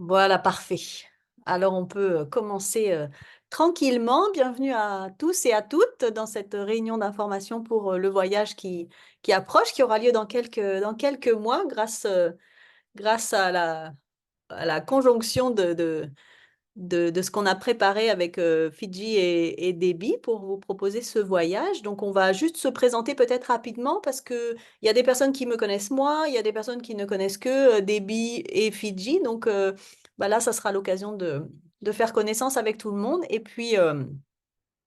Voilà, parfait. Alors on peut, commencer, tranquillement. Bienvenue à tous et à toutes dans cette réunion d'information pour, le voyage qui approche, qui aura lieu dans quelques mois grâce à la conjonction de ce qu'on a préparé avec, Fidji et Déby pour vous proposer ce voyage. Donc on va juste se présenter peut-être rapidement parce qu'il y a des personnes qui me connaissent moi, il y a des personnes qui ne connaissent que, Déby et Fidji. Donc, bah, là, ça sera l'occasion de faire connaissance avec tout le monde et puis,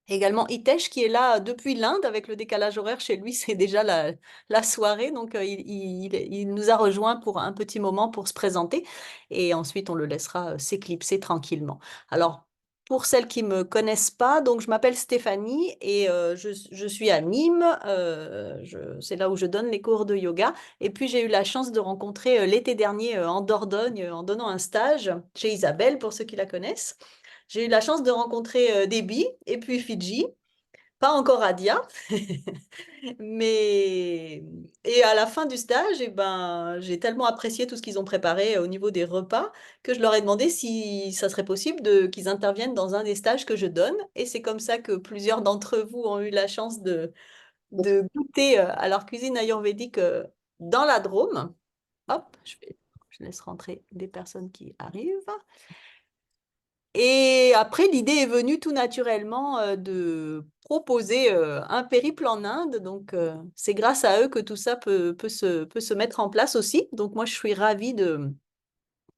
également Hitesh qui est là depuis l'Inde avec le décalage horaire chez lui, c'est déjà la soirée donc il nous a rejoints pour un petit moment pour se présenter et ensuite on le laissera, s'éclipser tranquillement. Alors pour celles qui me connaissent pas, donc je m'appelle Stéphanie et je suis à Nîmes, je c'est là où je donne les cours de yoga et puis j'ai eu la chance de rencontrer, l'été dernier, en Dordogne, en donnant un stage chez Isabelle pour ceux qui la connaissent. J'ai eu la chance de rencontrer, Déby et puis Fidji, pas encore Adia. Mais et à la fin du stage et ben, j'ai tellement apprécié tout ce qu'ils ont préparé au niveau des repas, que je leur ai demandé si ça serait possible de qu'ils interviennent dans un des stages que je donne et c'est comme ça que plusieurs d'entre vous ont eu la chance de goûter, à leur cuisine ayurvédique, dans la Drôme. Hop, je laisse rentrer des personnes qui arrivent. Et après, l'idée est venue tout naturellement, de proposer, un périple en Inde. Donc, c'est grâce à eux que tout ça peut se mettre en place aussi. Donc moi, je suis ravie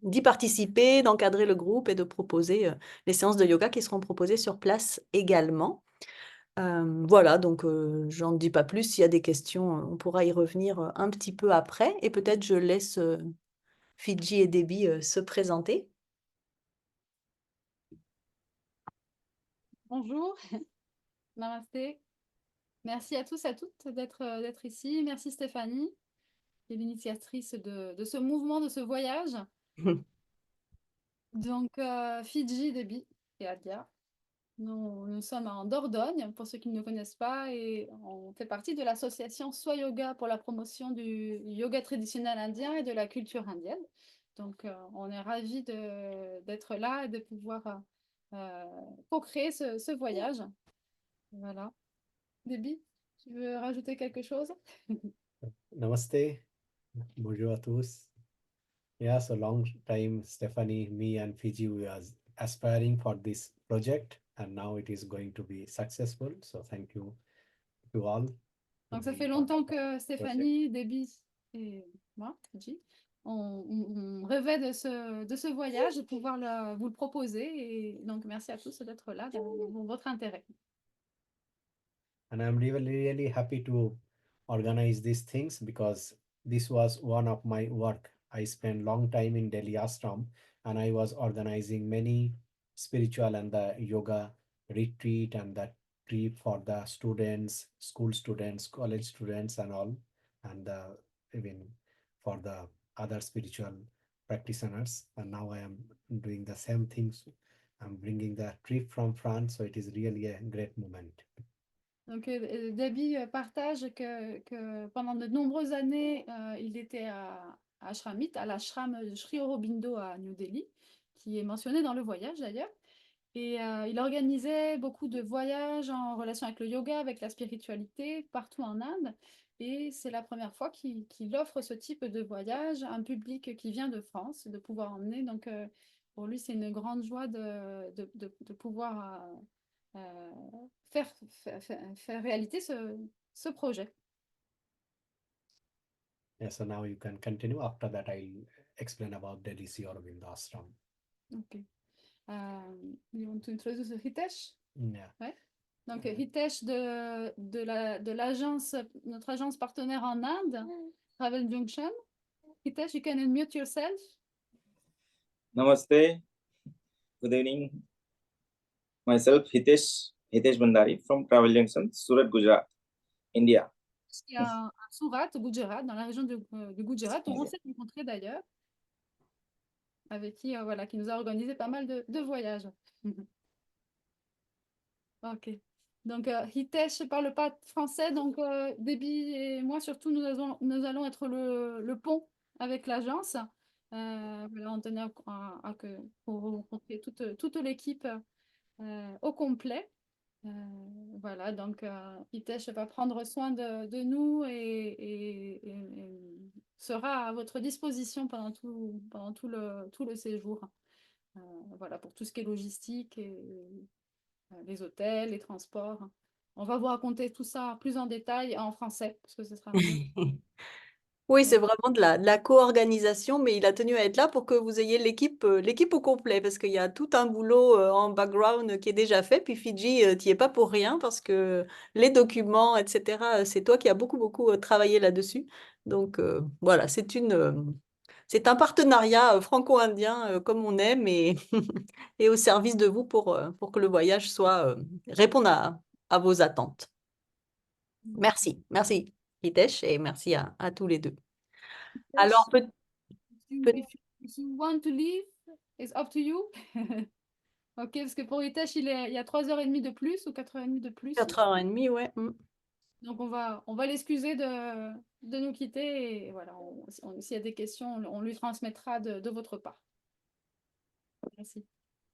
d'y participer, d'encadrer le groupe et de proposer, les séances de yoga qui seront proposées sur place également. Voilà, donc, j'en dis pas plus. S'il y a des questions, on pourra y revenir, un petit peu après et peut-être je laisse, Fidji et Debbie, se présenter. Bonjour, namasté. Merci à tous et à toutes d'être ici. Merci Stéphanie, qui est l'initiatrice de ce mouvement, de ce voyage. Donc, Fidji, Debbie et Adia. Nous sommes en Dordogne, pour ceux qui ne nous connaissent pas, et on fait partie de l'association Soi Yoga pour la promotion du yoga traditionnel indien et de la culture indienne. Donc, on est ravis d'être là et de pouvoir co-créer ce voyage. Voilà. Déby, tu veux rajouter quelque chose? Namaste. Bonjour à tous. Yeah, so long time, Stephanie, me, and Fiji, we are aspiring for this project, and now it is going to be successful. So thank you to all to Donc, ça be fait part of longtemps the que project. Stéphanie, Déby et moi, Fidji, on rêvait de ce voyage, de pouvoir vous le proposer. Et donc, merci à tous d'être là, pour votre intérêt. And I'm really happy to organize these things because this was one of my work. I spent long time in Delhi Ashram, and I was organizing many spiritual and the yoga retreat and that trip for the students, school students, college students, and all, and even for the other spiritual practitioners. And now I am doing the same things. I'm bringing the trip from France, so it is really a great moment. Donc, Déby partage que pendant de nombreuses années, il était à Ashramit, à l'ashram Sri Aurobindo à New Delhi, qui est mentionné dans le voyage d'ailleurs. Et il organisait beaucoup de voyages en relation avec le yoga, avec la spiritualité, partout en Inde. Et c'est la première fois qu'il offre ce type de voyage à un public qui vient de France, de pouvoir emmener. Donc, pour lui, c'est une grande joie de pouvoir euh, faire réalité ce projet. Yeah, so now you can continue. After that, I'll explain about Delhi Sri Aurobindo Ashram. Ok. You want to introduce Hitesh? Yeah. Ouais. Donc, Hitesh de l'agence, notre agence partenaire en Inde, Travel Junction. Hitesh, you can unmute yourself. Namaste. Good evening. Myself Hitesh Bandari from Travel Junction, Surat, Gujarat, India. Il y a un Surat, au Gujarat, dans la région du Gujarat, où on s'est rencontrés d'ailleurs, avec qui, voilà, qui nous a organisé pas mal de voyages. Ok. Donc, Hitesh ne parle pas français, donc Déby et moi, surtout, nous allons être le pont avec l'agence. Voilà, on tenait pour rencontrer toute l'équipe au complet. Voilà, donc Hitesh va prendre soin de nous et sera à votre disposition pendant tout le séjour. Voilà, pour tout ce qui est logistique et les hôtels, les transports. On va vous raconter tout ça plus en détail en français, parce que ce sera mieux. Oui, c'est Ouais. vraiment de la co-organisation, mais il a tenu à être là pour que vous ayez l'équipe au complet, parce qu'il y a tout un boulot en background qui est déjà fait. Puis Fidji, tu n'y es pas pour rien, parce que les documents, etc., c'est toi qui as beaucoup travaillé là-dessus. Donc voilà, c'est un partenariat franco-indien comme on aime et au service de vous pour que le voyage réponde à vos attentes. Merci Hitesh, et merci à tous les deux. Alors, Hitesh, if you want to leave, it's up to you. Ok, parce que pour Hitesh, il y a 3h30 de plus ou 4h30 de plus. 4h30, ouais. Donc on va l'excuser de nous quitter et voilà, s'il y a des questions, on lui transmettra de votre part. Merci.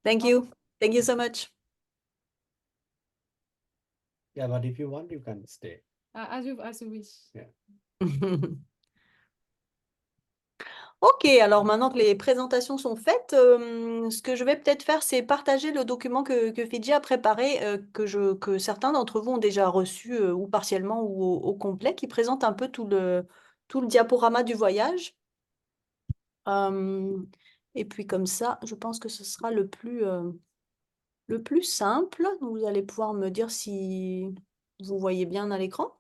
Thank you. Thank you so much. Yeah, but if you want, you can stay. As you wish. Yeah. Ok, alors maintenant que les présentations sont faites, ce que je vais peut-être faire, c'est partager le document que Fidji a préparé, que certains d'entre vous ont déjà reçu ou partiellement ou au complet, qui présente un peu tout le diaporama du voyage. Et puis comme ça, je pense que ce sera le plus simple. Donc, vous allez pouvoir me dire si vous voyez bien à l'écran.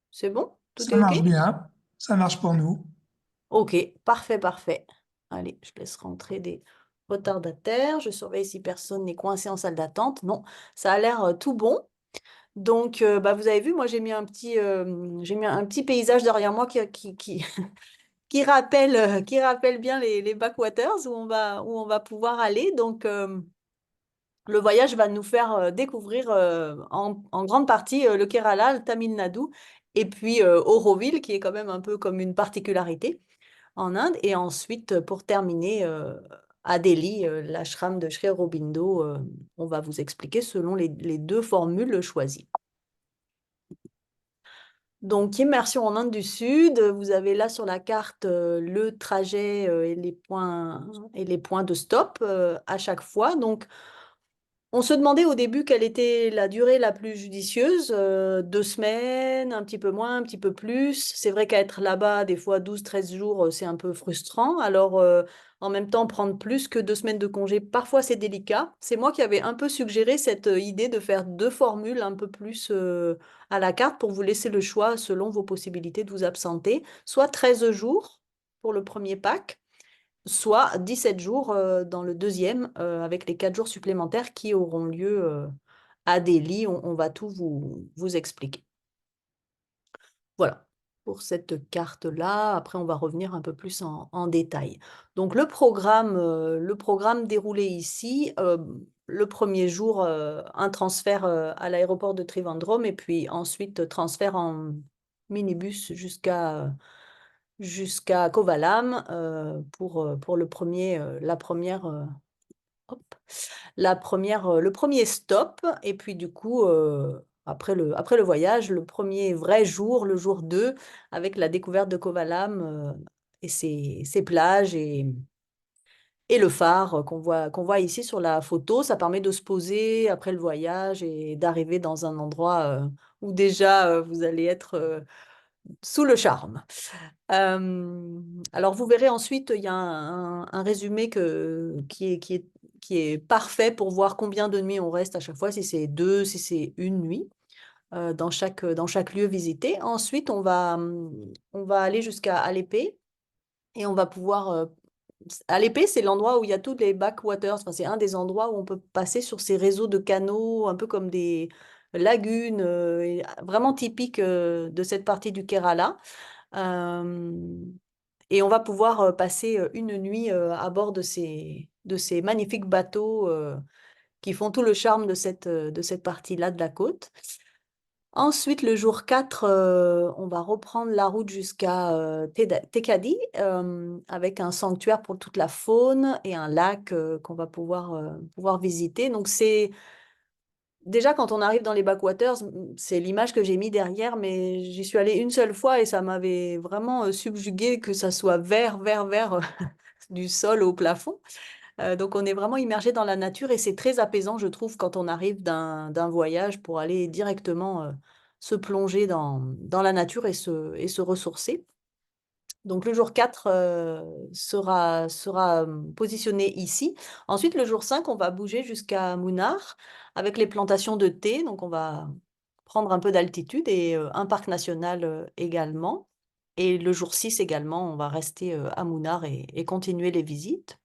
C'est bon? Tout Ça est marche OK? bien, ça marche pour nous. OK, parfait. Allez, je laisse rentrer des retardataires. Je surveille si personne n'est coincé en salle d'attente. Non, ça a l'air tout bon. Donc, bah, vous avez vu, moi, j'ai mis un petit paysage derrière moi qui rappelle bien les backwaters où on va pouvoir aller. Donc, le voyage va nous faire découvrir en grande partie le Kerala, le Tamil Nadu, et puis Auroville, qui est quand même un peu comme une particularité en Inde. Et ensuite, pour terminer, à Delhi, l'ashram de Sri Aurobindo, on va vous expliquer selon les deux formules choisies. Donc, immersion en Inde du Sud, vous avez là sur la carte le trajet et les points de stop à chaque fois. Donc, on se demandait au début quelle était la durée la plus judicieuse, 2 semaines, un petit peu moins, un petit peu plus. C'est vrai qu'à être là-bas, des fois 12, 13 jours, c'est un peu frustrant. Alors, en même temps, prendre plus que 2 semaines de congé, parfois c'est délicat. C'est moi qui avais un peu suggéré cette idée de faire deux formules un peu plus à la carte pour vous laisser le choix selon vos possibilités de vous absenter. Soit 13 jours pour le premier pack, soit 17 jours dans le deuxième, avec les 4 jours supplémentaires qui auront lieu à Delhi. On va tout vous expliquer. Voilà, pour cette carte-là. Après, on va revenir un peu plus en détail. Donc, le programme déroulé ici, le premier jour, un transfert à l'aéroport de Trivandrum et puis ensuite transfert en minibus jusqu'à Kovalam pour le premier stop. Et puis du coup, après le voyage, le premier vrai jour, le jour 2, avec la découverte de Kovalam et ses plages et le phare qu'on voit ici sur la photo. Ça permet de se poser après le voyage et d'arriver dans un endroit où déjà vous allez être sous le charme. Alors, vous verrez ensuite, il y a un résumé qui est parfait pour voir combien de nuits on reste à chaque fois, si c'est 2, si c'est une nuit, dans chaque lieu visité. Ensuite, on va aller jusqu'à Alépé et on va pouvoir... Alépé, c'est l'endroit où il y a tous les backwaters. Enfin, c'est un des endroits où on peut passer sur ces réseaux de canaux, un peu comme des lagunes, vraiment typiques de cette partie du Kerala. Et on va pouvoir passer une nuit à bord de ces magnifiques bateaux qui font tout le charme de cette partie-là de la côte. Ensuite, le jour 4, on va reprendre la route jusqu'à Tekadi, avec un sanctuaire pour toute la faune et un lac qu'on va pouvoir visiter. Donc, c'est déjà quand on arrive dans les backwaters, c'est l'image que j'ai mis derrière, mais j'y suis allée une seule fois et ça m'avait vraiment subjugué que ça soit vert, vert, vert du sol au plafond. Donc, on est vraiment immergé dans la nature et c'est très apaisant, je trouve, quand on arrive d'un voyage pour aller directement se plonger dans la nature et se ressourcer. Donc, le jour 4 sera positionné ici. Ensuite, le jour 5, on va bouger jusqu'à Munnar avec les plantations de thé. Donc, on va prendre un peu d'altitude et un parc national également. Et le jour 6 également, on va rester à Munnar et continuer les visites.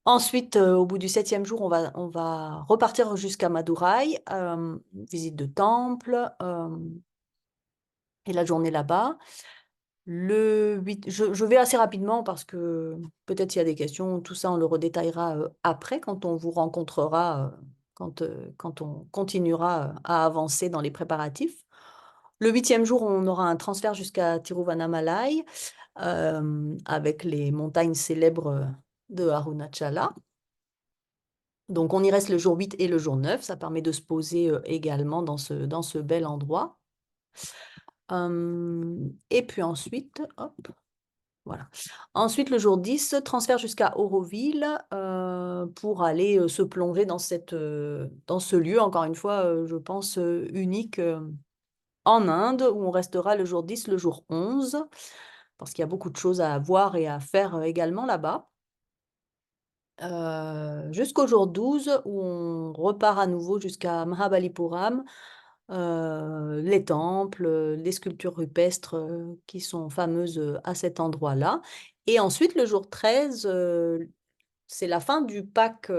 Ensuite, au bout du 7e jour, on va repartir jusqu'à Madurai, visite de temple et la journée là-bas. Le 8, je vais assez rapidement parce que peut-être s'il y a des questions, tout ça, on le redétaillera après quand on vous rencontrera, quand on continuera à avancer dans les préparatifs. Le 8e jour, on aura un transfert jusqu'à Tiruvannamalai avec les montagnes célèbres de Arunachala. Donc, on y reste le jour 8 et le jour 9. Ça permet de se poser également dans ce bel endroit. Et puis ensuite, hop, voilà. Ensuite, le jour 10, transfert jusqu'à Auroville pour aller se plonger dans ce lieu, encore une fois, je pense, unique en Inde, où on restera le jour 10, le jour 11, parce qu'il y a beaucoup de choses à voir et à faire également là-bas. Jusqu'au jour 12 où on repart à nouveau jusqu'à Mahabalipuram, les temples, les sculptures rupestres qui sont fameuses à cet endroit-là. Et ensuite, le jour 13, c'est la fin du pack,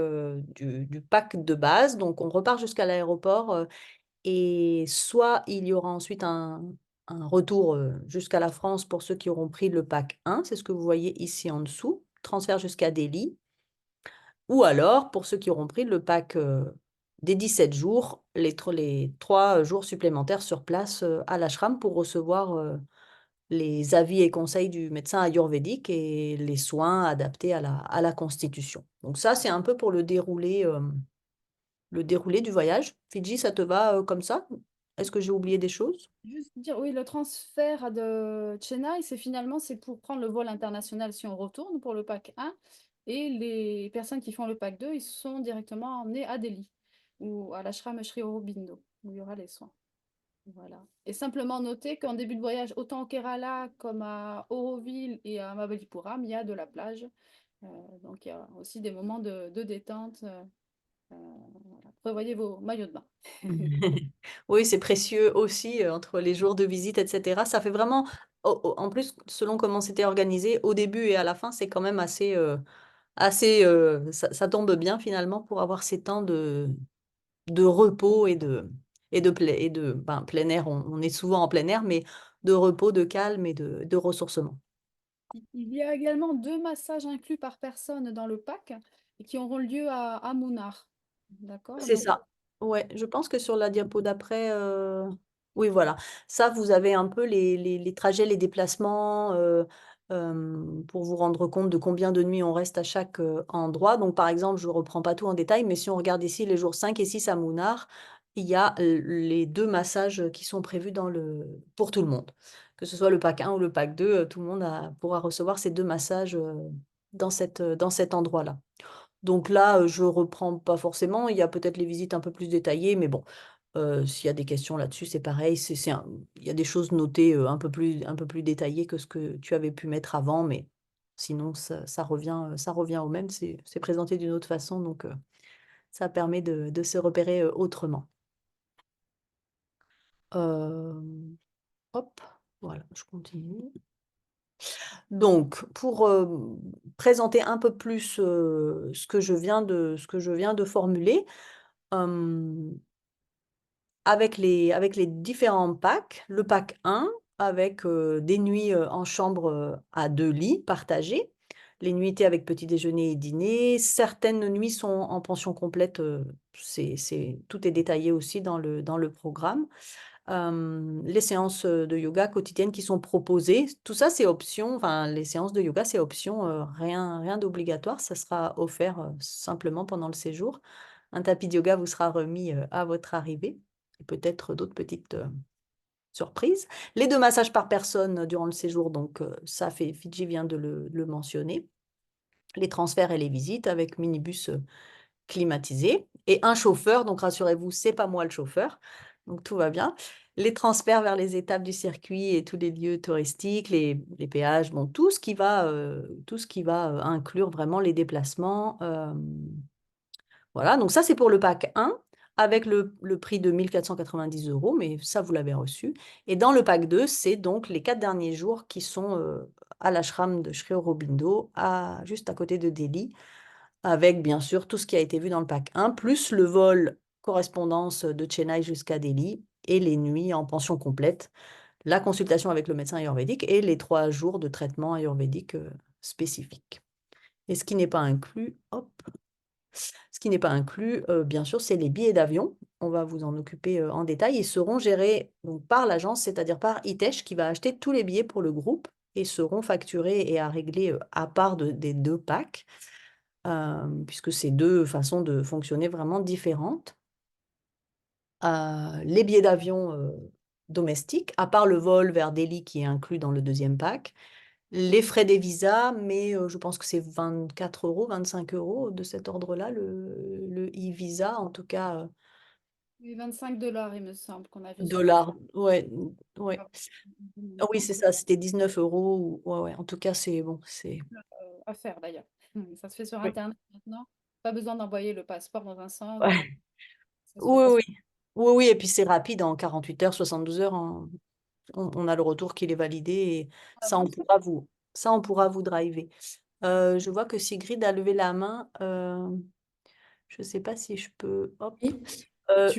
du pack de base. Donc, on repart jusqu'à l'aéroport et soit il y aura ensuite un retour jusqu'à la France pour ceux qui auront pris le pack 1, c'est ce que vous voyez ici en dessous, transfert jusqu'à Delhi. Ou alors, pour ceux qui auront pris le pack des 17 jours, les 3 jours supplémentaires sur place à l'ashram pour recevoir les avis et conseils du médecin ayurvédique et les soins adaptés à la constitution. Donc ça, c'est un peu pour le déroulé du voyage. Fidji, ça te va comme ça? Est-ce que j'ai oublié des choses? Juste dire, oui, le transfert de Chennai, c'est pour prendre le vol international si on retourne pour le pack 1. Et les personnes qui font le pack 2, ils sont directement emmenés à Delhi ou à l'ashram Sri Aurobindo, où il y aura les soins. Voilà. Et simplement noter qu'en début de voyage, autant au Kerala comme à Auroville et à Mahabalipuram, il y a de la plage. Donc il y a aussi des moments de détente. Voilà. Prévoyez vos maillots de bain. Oui, c'est précieux aussi entre les jours de visite, etc. Ça fait vraiment, en plus, selon comment c'était organisé, au début et à la fin, c'est quand même ça tombe bien finalement pour avoir ces temps de repos et de plein air. On est souvent en plein air, mais de repos, de calme et de ressourcement. Il y a également 2 massages inclus par personne dans le pack et qui auront lieu à Munnar. D'accord? C'est Donc, ça. Ouais, je pense que sur la diapo d'après, oui, voilà. Ça, vous avez un peu les trajets, les déplacements pour vous rendre compte de combien de nuits on reste à chaque endroit. Donc, par exemple, je ne reprends pas tout en détail, mais si on regarde ici les jours 5 et 6 à Munnar, il y a les 2 massages qui sont prévus pour tout le monde. Que ce soit le pack 1 ou le pack 2, tout le monde pourra recevoir ces 2 massages dans cet endroit-là. Donc là, je reprends pas forcément. Il y a peut-être les visites un peu plus détaillées, mais bon, s'il y a des questions là-dessus, c'est pareil. Il y a des choses notées un peu plus détaillées que ce que tu avais pu mettre avant, mais sinon, ça revient au même. C'est présenté d'une autre façon, donc ça permet de se repérer autrement. Euh, hop, voilà, je continue. Donc, pour présenter un peu plus ce que je viens de formuler, avec les différents packs, le pack 1 avec des nuits en chambre à 2 lits partagés, les nuitées avec petit déjeuner et dîner. Certaines nuits sont en pension complète, tout est détaillé aussi dans le programme. Les séances de yoga quotidiennes qui sont proposées, tout ça c'est option, enfin les séances de yoga c'est option, rien d'obligatoire, ça sera offert simplement pendant le séjour. Un tapis de yoga vous sera remis à votre arrivée, et peut-être d'autres petites surprises. Les 2 massages par personne durant le séjour, donc ça Fidji vient de le mentionner. Les transferts et les visites avec minibus climatisé et un chauffeur, donc rassurez-vous, c'est pas moi le chauffeur, donc tout va bien. Les transferts vers les étapes du circuit et tous les lieux touristiques, les péages, bon, tout ce qui va inclure vraiment les déplacements. Voilà, donc ça c'est pour le pack 1 avec le prix de 1 490 €, mais ça vous l'avez reçu. Et dans le pack 2, c'est donc les 4 derniers jours qui sont à l'ashram de Sri Aurobindo, juste à côté de Delhi, avec bien sûr tout ce qui a été vu dans le pack 1, plus le vol correspondance de Chennai jusqu'à Delhi et les nuits en pension complète, la consultation avec le médecin ayurvédique et les 3 jours de traitement ayurvédique spécifique. Et ce qui n'est pas inclus, bien sûr, c'est les billets d'avion. On va vous en occuper en détail. Ils seront gérés donc, par l'agence, c'est-à-dire par Hitesh, qui va acheter tous les billets pour le groupe et seront facturés et à régler à part des 2 packs. Puisque c'est 2 façons de fonctionner vraiment différentes. Les billets d'avion domestiques, à part le vol vers Delhi qui est inclus dans le 2e pack, les frais des visas, mais je pense que c'est 24 €, 25 € de cet ordre-là, le e-visa, en tout cas, Oui, 25 $, il me semble, qu'on a vu sur dollars, ouais, ouais. Ah, Ah oui, c'est ça, c'était 19 €, ouais, ouais, en tout cas, c'est bon, c'est... à faire d'ailleurs. Ça se fait sur Oui, Internet maintenant. Pas besoin d'envoyer le passeport dans un centre. ouais. Ça se fait Oui, facilement. oui, oui, oui, et puis c'est rapide, en 48 heures, 72 heures, on a le retour qu'il est validé et Ah ça, bon, on pourra vous driver. Je vois que Sigrid a levé la main. Je ne sais pas si je peux. Hop. Oui,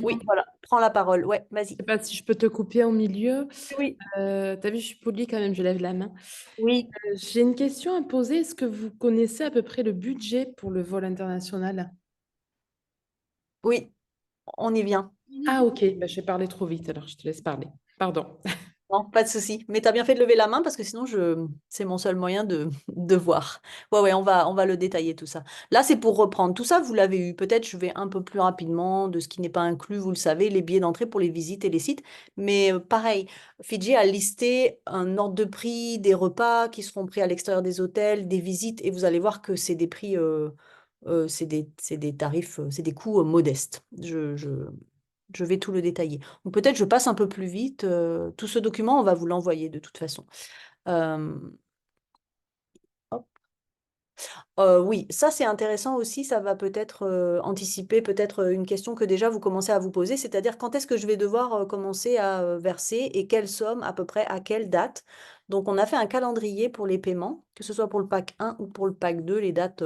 Oui, voilà, prends la parole. Ouais, je vas-y. sais pas si je peux te couper au milieu. Oui, T'as vu, je suis polie quand même, je lève la main. oui, J'ai une question à poser. Est-ce que vous connaissez à peu près le budget pour le vol international? oui, on y vient. Ah, ok, bah, j'ai parlé trop vite, alors je te laisse parler. Pardon. Non, pas de souci. Mais tu as bien fait de lever la main parce que sinon, c'est mon seul moyen de voir. Ouais, ouais, on va le détailler tout ça. Là, c'est pour reprendre. Tout ça, vous l'avez eu. Peut-être je vais un peu plus rapidement de ce qui n'est pas inclus, vous le savez, les billets d'entrée pour les visites et les sites. Mais pareil, Fidji a listé un ordre de prix des repas qui seront pris à l'extérieur des hôtels, des visites, et vous allez voir que c'est des prix, c'est des tarifs, c'est des coûts modestes. Je vais tout le détailler. Donc peut-être je passe un peu plus vite. Tout ce document, on va vous l'envoyer de toute façon. Euh, hop. Oui, ça c'est intéressant aussi. Ça va peut-être anticiper peut-être une question que déjà vous commencez à vous poser, c'est-à-dire quand est-ce que je vais devoir commencer à verser et quelle somme à peu près à quelle date. Donc on a fait un calendrier pour les paiements, que ce soit pour le pack 1 ou pour le pack 2, les dates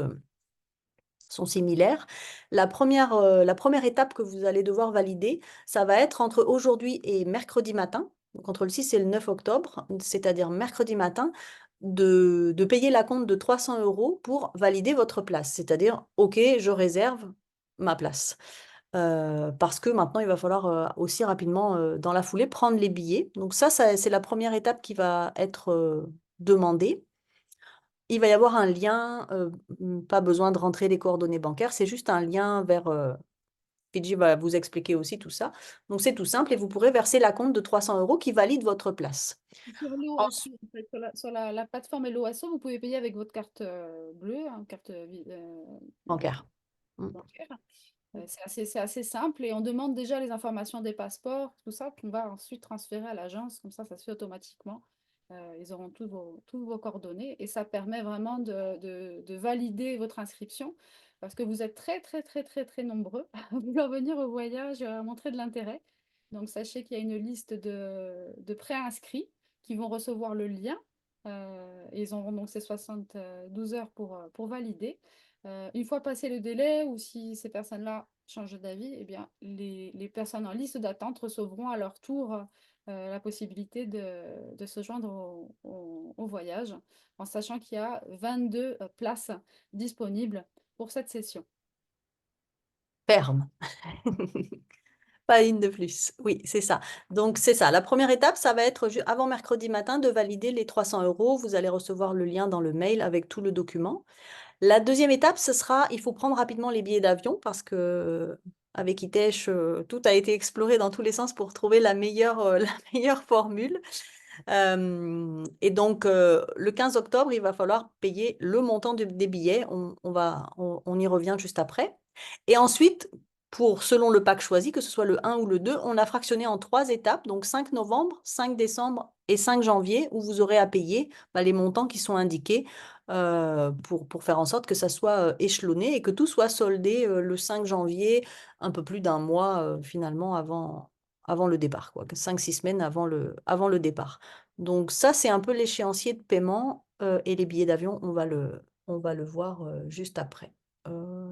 sont similaires. La première étape que vous allez devoir valider, ça va être entre aujourd'hui et mercredi matin, donc entre le 6 et le 9 octobre, c'est-à-dire mercredi matin, de payer l'acompte de 300 € pour valider votre place. C'est-à-dire, OK, je réserve ma place. Parce que maintenant, il va falloir aussi rapidement, dans la foulée, prendre les billets. Donc ça c'est la première étape qui va être demandée. Il va y avoir un lien, pas besoin de rentrer les coordonnées bancaires, c'est juste un lien vers, Fidji va vous expliquer aussi tout ça. Donc c'est tout simple et vous pourrez verser l'acompte de 300 € qui valide votre place. Sur l'OASO, en fait, sur la plateforme l'OASO, vous pouvez payer avec votre carte bleue, hein, carte Bancaire. bancaire. C'est assez simple et on demande déjà les informations des passeports, tout ça, qu'on va ensuite transférer à l'agence. Comme ça se fait automatiquement. Ils auront tous vos coordonnées et ça permet vraiment de valider votre inscription parce que vous êtes très, très, très, très, très nombreux à vouloir venir au voyage, à montrer de l'intérêt. Donc, sachez qu'il y a une liste de préinscrits qui vont recevoir le lien. Et ils auront donc ces 72 heures pour valider. Une fois passé le délai, ou si ces personnes-là changent d'avis, eh bien, les personnes en liste d'attente recevront à leur tour la possibilité de se joindre au voyage, en sachant qu'il y a 22 places disponibles pour cette session. Ferme. Pas une de plus. Oui, c'est ça. Donc, c'est ça. La première étape, ça va être avant mercredi matin de valider les 300 €. Vous allez recevoir le lien dans le mail avec tout le document. La deuxième étape, ce sera, il faut prendre rapidement les billets d'avion parce que avec Hitesh, tout a été exploré dans tous les sens pour trouver la meilleure, la meilleure formule. Et donc, le 15 octobre, il va falloir payer le montant des billets. On y revient juste après. Et ensuite, selon le pack choisi, que ce soit le 1 ou le 2, on a fractionné en 3 étapes, donc 5 novembre, 5 décembre et 5 janvier, où vous aurez à payer les montants qui sont indiqués pour faire en sorte que ça soit échelonné et que tout soit soldé le 5 janvier, un peu plus d'un mois finalement avant le départ, quoi, 5-6 semaines avant le départ. Donc ça, c'est un peu l'échéancier de paiement et les billets d'avion, on va le voir juste après.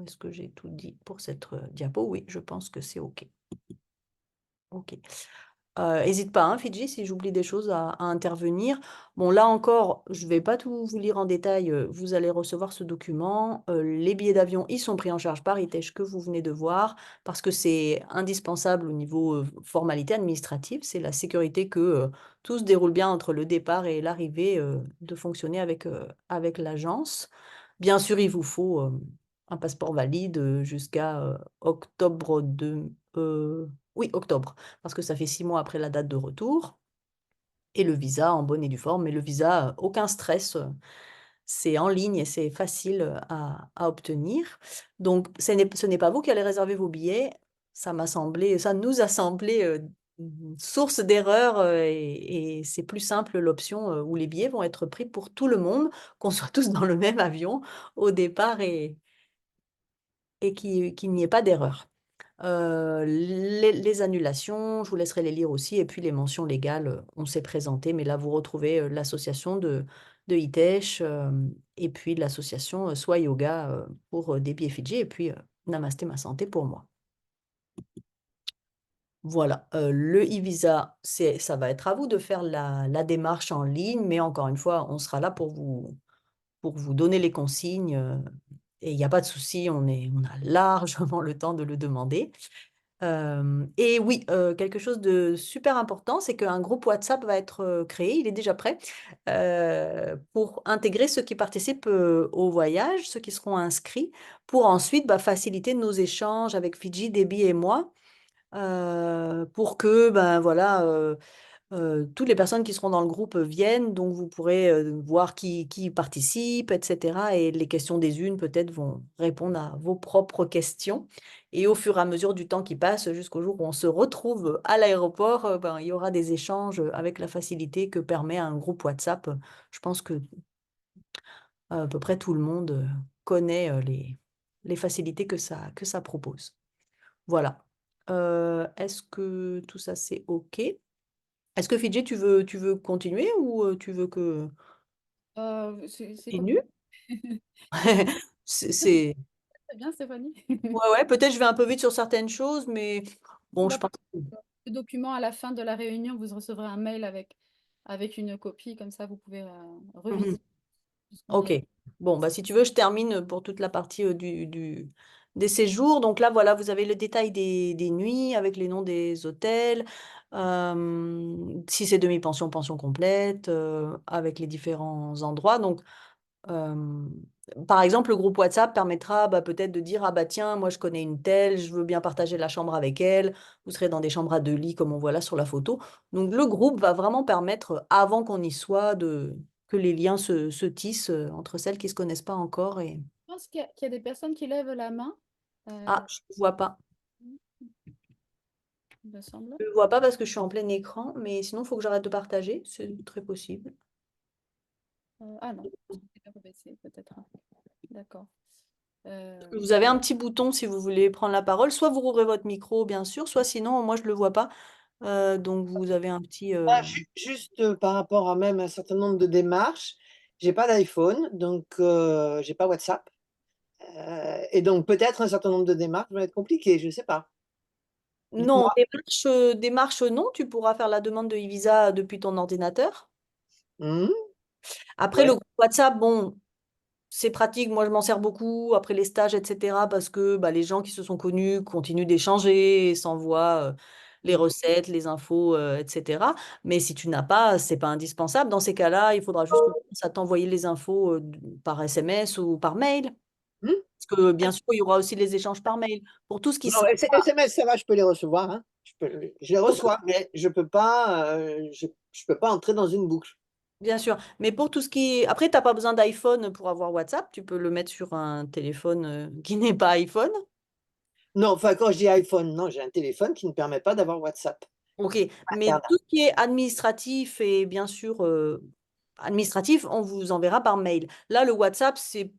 Est-ce que j'ai tout dit pour cette diapo? Oui, je pense que c'est OK. OK. Hésite pas, hein, Fidji, si j'oublie des choses à intervenir. Bon, là encore, je ne vais pas tout vous lire en détail. Vous allez recevoir ce document. Les billets d'avion, ils sont pris en charge par Hitesh que vous venez de voir parce que c'est indispensable au niveau formalité administrative. C'est la sécurité que tout se déroule bien entre le départ et l'arrivée, de fonctionner avec l'agence. Bien sûr, il vous faut un passeport valide jusqu'à octobre oui, octobre, parce que ça fait 6 mois après la date de retour. Et le visa en bonne et due forme. Mais le visa, aucun stress, c'est en ligne et c'est facile à obtenir. Donc, ce n'est pas vous qui allez réserver vos billets. Ça nous a semblé une source d'erreur et c'est plus simple l'option où les billets vont être pris pour tout le monde, qu'on soit tous dans le même avion au départ et qu'il n'y ait pas d'erreur. Les annulations, je vous laisserai les lire aussi, et puis les mentions légales, on s'est présenté, mais là, vous retrouvez l'association de Hitesh, et puis l'association Soi Yoga pour Debbie et Fidji, et puis Namasté Ma Santé pour moi. Voilà, le e-visa, ça va être à vous de faire la démarche en ligne, mais encore une fois, on sera là pour vous donner les consignes, et il n'y a pas de souci, on a largement le temps de le demander. Et oui, quelque chose de super important, c'est qu'un groupe WhatsApp va être créé, il est déjà prêt, pour intégrer ceux qui participent au voyage, ceux qui seront inscrits, pour ensuite faciliter nos échanges avec Fidji, Debbie et moi, pour que voilà, toutes les personnes qui seront dans le groupe viennent, donc vous pourrez voir qui participe, etc. Et les questions des unes peut-être vont répondre à vos propres questions. Et au fur et à mesure du temps qui passe, jusqu'au jour où on se retrouve à l'aéroport, il y aura des échanges avec la facilité que permet un groupe WhatsApp. Je pense que à peu près tout le monde connaît les facilités que ça propose. Voilà. Est-ce que tout ça c'est OK? Est-ce que Fidji, tu veux continuer ou tu veux que C'est comme continue? C'est très bien, Stéphanie. ouais, peut-être je vais un peu vite sur certaines choses, mais bon, je pense que Le document, à la fin de la réunion, vous recevrez un mail avec une copie, comme ça vous pouvez revisiter tout ce qu'on vient. OK. Bon, si tu veux, je termine pour toute la partie des séjours. Donc là, voilà, vous avez le détail des nuits avec les noms des hôtels. Si c'est demi-pension, pension complète, avec les différents endroits. Donc, par exemple, le groupe WhatsApp permettra peut-être de dire, ah tiens, moi je connais une telle, je veux bien partager la chambre avec elle. Vous serez dans des chambres à 2 lits comme on voit là sur la photo. Donc le groupe va vraiment permettre, avant qu'on y soit, que les liens se tissent entre celles qui ne se connaissent pas encore. Je pense qu'il y a des personnes qui lèvent la main. Ah, je ne vois pas. Il me semble. Je ne vois pas parce que je suis en plein écran, mais sinon, il faut que j'arrête de partager. C'est très possible. Ah non, c'est pas baissé, peut-être. D'accord. Vous avez un petit bouton si vous voulez prendre la parole. Soit vous rouvrez votre micro, bien sûr, soit sinon, moi, je ne le vois pas. Donc, vous avez un petit... Juste par rapport à même un certain nombre de démarches, j'ai pas d'iPhone, donc j'ai pas WhatsApp. Et donc peut-être un certain nombre de démarches vont être compliquées, je sais pas. Non, Dites-moi. démarche, non, tu pourras faire la demande de e-visa depuis ton ordinateur. Hmm, Après, le ouais. groupe WhatsApp, bon, c'est pratique, moi je m'en sers beaucoup après les stages, etc. Parce que bah, les gens qui se sont connus continuent d'échanger et s'envoient les recettes, les infos, etc. Mais si tu n'as pas, c'est pas indispensable. Dans ces cas-là, il faudra juste qu'on commence à t'envoyer les infos par SMS ou par mail. Hmm. Parce que bien sûr, il y aura aussi les échanges par mail. Pour tout ce qui Non, sera, SMS, ça va, je peux les recevoir, hein. Je les pour tout- reçois, mais je peux pas entrer dans une boucle. bien sûr, mais pour tout ce qui... Après, tu n'as pas besoin d'iPhone pour avoir WhatsApp. Tu peux le mettre sur un téléphone qui n'est pas iPhone. Non, enfin, quand je dis iPhone, non, j'ai un téléphone qui ne permet pas d'avoir WhatsApp. Ok, mais Regarde. tout ce qui est administratif et bien sûr administratif, on vous enverra par mail. Là, le WhatsApp, c'est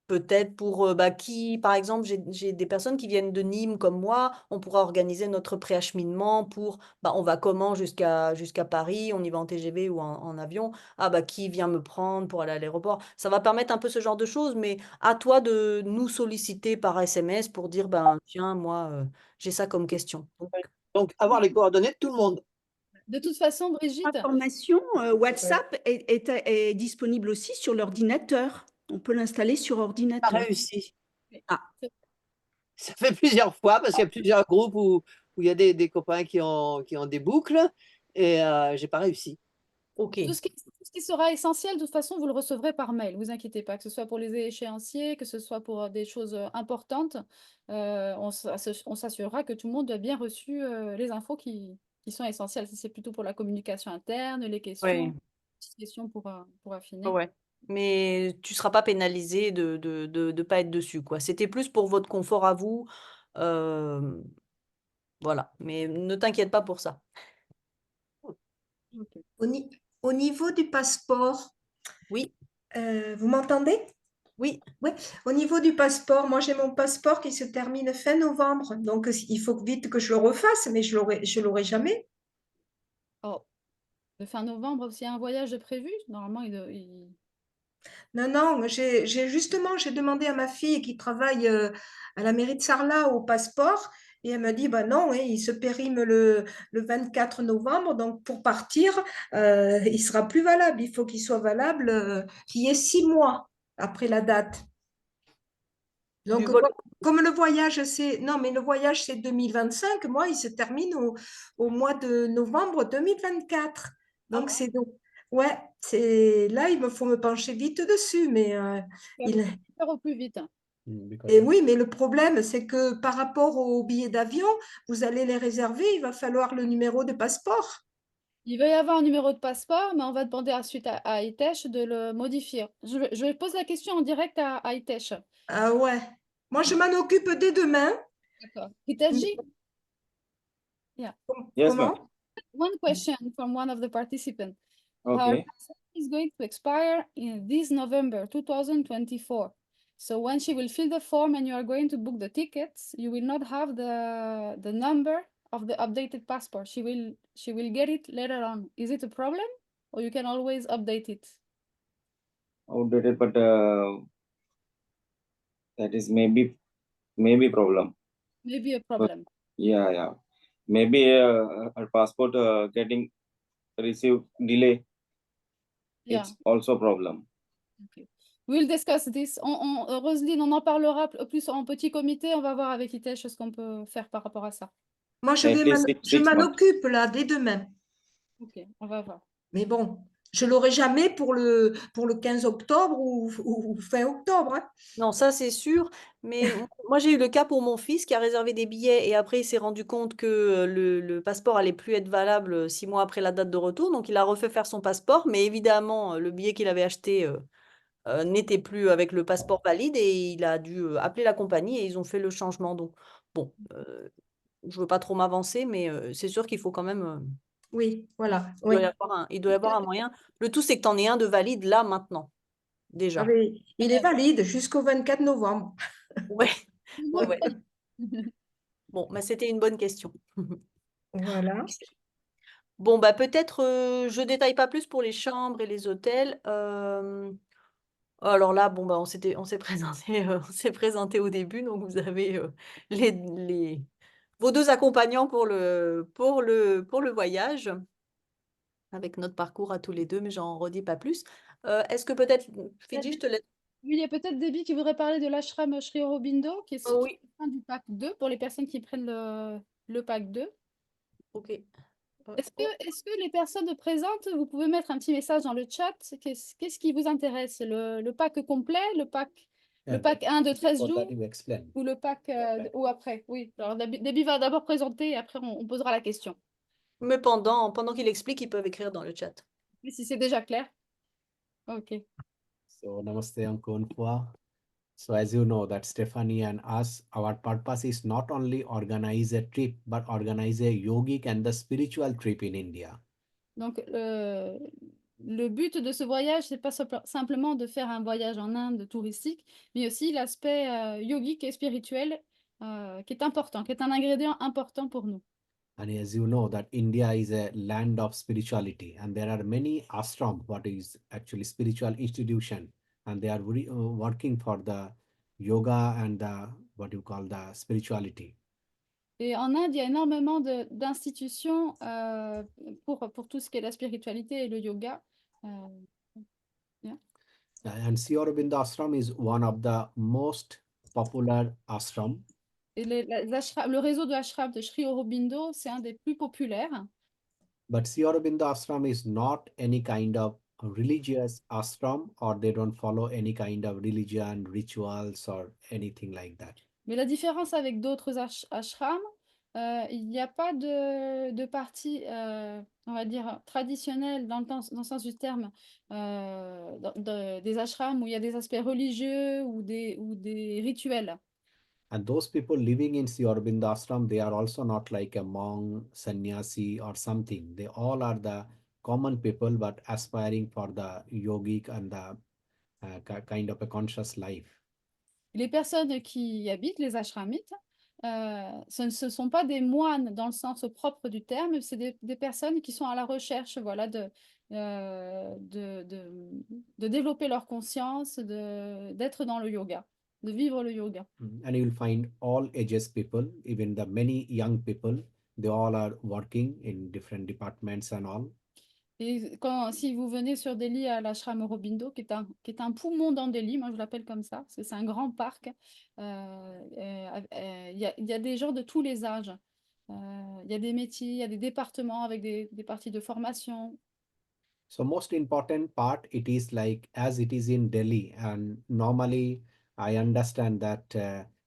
peut-être pour bah, qui, par exemple, j'ai des personnes qui viennent de Nîmes comme moi, on pourra organiser notre préacheminement pour, bah, on va comment jusqu'à Paris, on y va en TGV ou en avion. Ah bah qui vient me prendre pour aller à l'aéroport? Ça va permettre un peu ce genre de choses, mais à toi de nous solliciter par SMS pour dire, ben tiens, moi, j'ai ça comme question. Donc, Donc, avoir les coordonnées de tout le monde. De toute façon, Brigitte, Information, WhatsApp est disponible aussi sur l'ordinateur. On peut l'installer sur Pas ordinateur. réussi. Ah, Ça fait plusieurs fois parce qu'il y a plusieurs groupes où il y a des copains qui ont des boucles et j'ai pas réussi. ok. tout ce qui sera essentiel, de toute façon, vous le recevrez par mail. Vous inquiétez pas, que ce soit pour les échéanciers, que ce soit pour des choses importantes. On s'assurera que tout le monde a bien reçu les infos qui sont essentielles. Ça, c'est plutôt pour la communication interne, les Ouais. petites questions pour affiner. Ouais. Mais tu seras pas pénalisé de pas être dessus, quoi. C'était plus pour votre confort à vous. euh, voilà. Mais ne t'inquiète pas pour ça. Ok. Au niveau du passeport, Oui, vous m'entendez? oui. Oui, au niveau du passeport, moi j'ai mon passeport qui se termine fin novembre, donc il faut vite que je le refasse, mais je l'aurai jamais. Oh, de fin novembre, s'il y a un voyage de prévu, normalement, Non, non, j'ai demandé à ma fille qui travaille à la mairie de Sarlat au passeport, et elle m'a dit, bah non, hein, il se périme le 24 novembre, donc pour partir, il sera plus valable. Il faut qu'il soit valable, qu'il y ait 6 mois après la date. Du Donc, vol. comme le voyage, non, mais le voyage, c'est 2025, moi, il se termine au mois de novembre 2024. Donc, Ah, ouais, là, il me faut me pencher vite dessus, mais il, faire au plus vite. Because et oui, mais le problème, c'est que par rapport aux billets d'avion, vous allez les réserver, il va falloir le numéro de passeport. Il va y avoir un numéro de passeport, mais on va demander ensuite à ITESH de le modifier. Je vais poser la question en direct à ITESH. Ah ouais. Moi, je m'en occupe dès demain. D'accord. Hitesh, yeah. Yes, ma'am. Comment? One question from one of the participants. Her Okay. license is going to expire in this November 2024. So when she will fill the form and you are going to book the tickets, you will not have the number of the updated passport. She will get it later on. Is it a problem, or you can always update it? Outdated, but that is maybe problem. Maybe a But problem. yeah. Maybe her passport getting received delay. Yeah. It's also problem. Okay. We'll discuss this. Roselyne, on en parlera plus en petit comité. On va voir avec Hitesh ce qu'on peut faire par rapport à ça. Moi, Maybe je six m'en months. occupe là, dès demain. Ok, on va voir. Mais bon, je l'aurai jamais pour le 15 octobre ou fin octobre, hein. non, ça c'est sûr. Mais moi j'ai eu le cas pour mon fils qui a réservé des billets et après il s'est rendu compte que le passeport allait plus être valable 6 mois après la date de retour. Donc il a refait faire son passeport. Mais évidemment, le billet qu'il avait acheté n'était plus avec le passeport valide et il a dû appeler la compagnie et ils ont fait le changement. Donc bon, je veux pas trop m'avancer, mais c'est sûr qu'il faut quand même. Oui, voilà. Il doit Oui. y avoir il doit y avoir un moyen. Le tout, c'est que tu en aies un de valide là, maintenant, Ah, déjà. mais il est valide jusqu'au 24 novembre. Ouais, ouais. Bon, bah, c'était une bonne question. Voilà. Bon, bah, peut-être, je détaille pas plus pour les chambres et les hôtels. Alors là, bon, bah, on s'est présenté, on s'est présenté au début, donc vous avez vos deux accompagnants pour le voyage, avec notre parcours à tous les deux, mais j'en redis pas plus. Est-ce que peut-être, Fidji, je te laisse. Oui, il y a peut-être Debbie qui voudrait parler de l'ashram Sri Aurobindo, qui est Oh situé oui, au sein du pack 2 pour les personnes qui prennent le pack 2. ok. Est-ce que les personnes présentes, vous pouvez mettre un petit message dans le chat? Qu'est-ce qui vous intéresse? Le pack complet, le Yeah, pack 1 de 13 for that jours you explain. ou le pack ou après? Oui, alors Debbie va d'abord présenter et après on posera la question. Mais pendant qu'il explique, ils peuvent écrire dans le chat. Mais si c'est déjà clair. Ok. So namaste Ankonpua. So as you know that Stephanie and us, our purpose is not only organize a trip, but organize a yogic and the spiritual trip in India. Donc, le but de ce voyage, c'est pas simplement de faire un voyage en Inde touristique, mais aussi l'aspect yogique et spirituel qui est important, qui est un ingrédient important pour nous. And as you know that India is a land of spirituality and there are many ashram, what is actually spiritual institution, and they are working for the yoga and the what you call the spirituality. Et en Inde, il y a énormément d'institutions pour tout ce qui est la spiritualité et le yoga. Yeah. And Sri Aurobindo Ashram is one of the most popular ashram. Et le réseau de ashram de Sri Aurobindo, c'est un des plus populaires. But Sri Aurobindo Ashram is not any kind of religious ashram, or they don't follow any kind of religion, rituals, or anything like that. Mais la différence avec d'autres ashrams, il n'y a pas de partie, on va dire, traditionnelle dans le sens du terme, des ashrams où il y a des aspects religieux ou des rituels. And those people living in Sri Aurobindo Ashram, they are also not like a monk, sannyasi, or something. They all are the common people, but aspiring for the yogic and the kind of a conscious life. Les personnes qui y habitent, les ashramites, ce ne sont pas des moines dans le sens propre du terme, c'est des personnes qui sont à la recherche, voilà, de développer leur conscience, d'être dans le yoga, de vivre le yoga. And you will find all ages people, even the many young people, they all are working in different departments and all. Et si vous venez sur Delhi à l'ashram Aurobindo, qui est un poumon dans Delhi, moi je l'appelle comme ça, parce que c'est un grand parc, il y a des gens de tous les âges. Il y a des métiers, il y a des départements avec des parties de formation. So most important part, it is like as it is in Delhi, and normally I understand that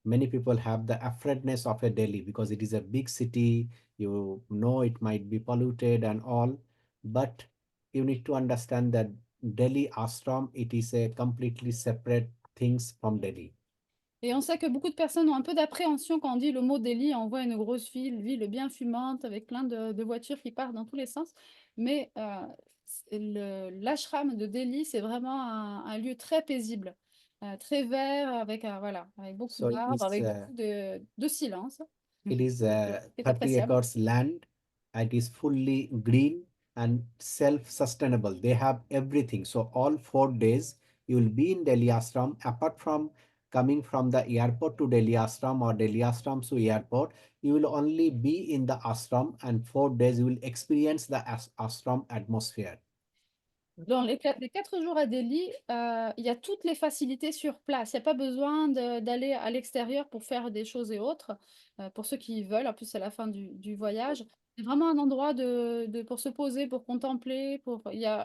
many people have the afraidness of a Delhi because it is a big city. You know it might be polluted and all, but you need to understand that Delhi ashram, it is a completely separate things from Delhi. Et on sait que beaucoup de personnes ont un peu d'appréhension quand on dit le mot Delhi, on voit une grosse ville bien fumante avec plein de voitures qui partent dans tous les sens. Mais l'ashram de Delhi, c'est vraiment un lieu très paisible, très vert, avec, voilà, avec beaucoup So d'arbres, avec it's beaucoup de silence. it is C'est 30 appréciable. acres land. It is fully green and self-sustainable. They have everything. So all 4 days you will be in Delhi Ashram. Apart from coming from the airport to Delhi Ashram or Delhi Ashram to airport, you will only be in the ashram, and 4 days you will experience the ashram atmosphere. Dans les 4 jours à Delhi, il y a toutes les facilités sur place. Il n'y a pas besoin d'aller à l'extérieur pour faire des choses et autres. Pour ceux qui veulent, en plus c'est la fin du voyage. C'est vraiment un endroit pour se poser, pour contempler.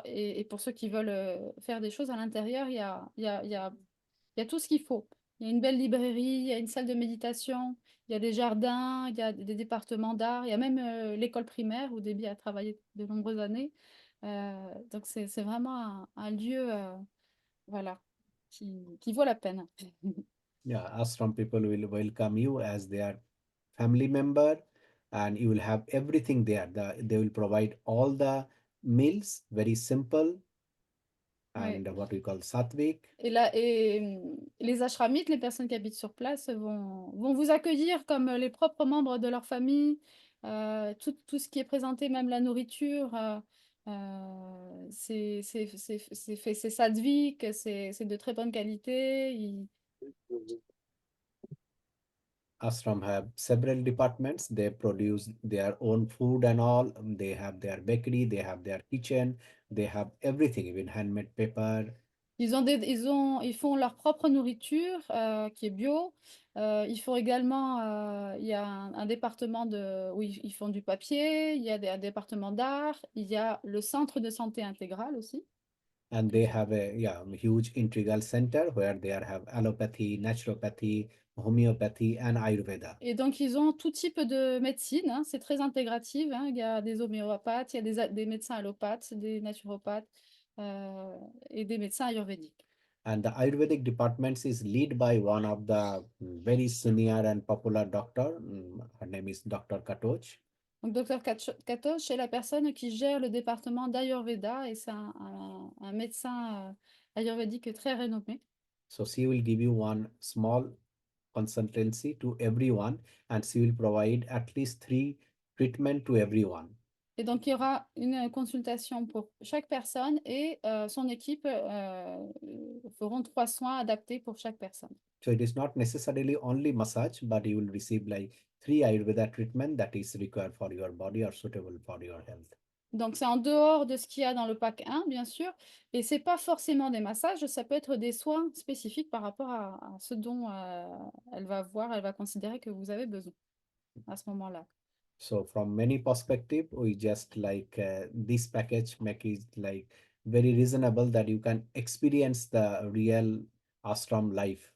Et pour ceux qui veulent faire des choses à l'intérieur, il y a tout ce qu'il faut. Il y a une belle librairie, il y a une salle de méditation, il y a des jardins, il y a des départements d'art, il y a même l'école primaire où Debbie a travaillé de nombreuses années. Donc c'est vraiment un lieu voilà, qui vaut la peine. Yeah, ashram people will welcome you as their family member, and you will have everything there. They will provide all the meals, very simple, Ouais. and what we call sattvic. Et les ashramites, les personnes qui habitent sur place, vont vous accueillir comme les propres membres de leur famille. Tout ce qui est présenté, même la nourriture, c'est sattvique, c'est de très bonne qualité. ashram have several departments. They produce their own food and all. They have their bakery, they have their kitchen, they have everything, even handmade paper. Ils font leur propre nourriture qui est bio. Ils font également, il y a un département où ils font du papier, il y a un département d'art, il y a le centre de santé intégrale aussi. And they have a huge integral center where they have allopathy, naturopathy, homeopathy, and Ayurveda. Et donc, ils ont tout type de médecine, hein, c'est très intégratif, hein. Il y a des homéopathes, il y a des médecins allopathes, des naturopathes et des médecins ayurvédiques. And the Ayurvedic department is led by one of the very senior and popular doctor. Her name is Dr. Katoch. Donc, Dr Katoch est la personne qui gère le département d'Ayurveda et c'est un médecin ayurvédique très renommé. So she will give you one small consultancy to everyone, and she will provide at least 3 treatment to everyone. Et donc, il y aura une consultation pour chaque personne et son équipe feront 3 soins adaptés pour chaque personne. So it is not necessarily only massage, but you will receive like 3 Ayurveda treatment that is required for your body or suitable for your health. Donc, c'est en dehors de ce qu'il y a dans le pack 1, bien sûr. Et ce n'est pas forcément des massages, ça peut être des soins spécifiques par rapport à ce dont elle va considérer que vous avez besoin à ce moment-là. So from many perspective, we just like this package make it like very reasonable that you can experience the real ashram life.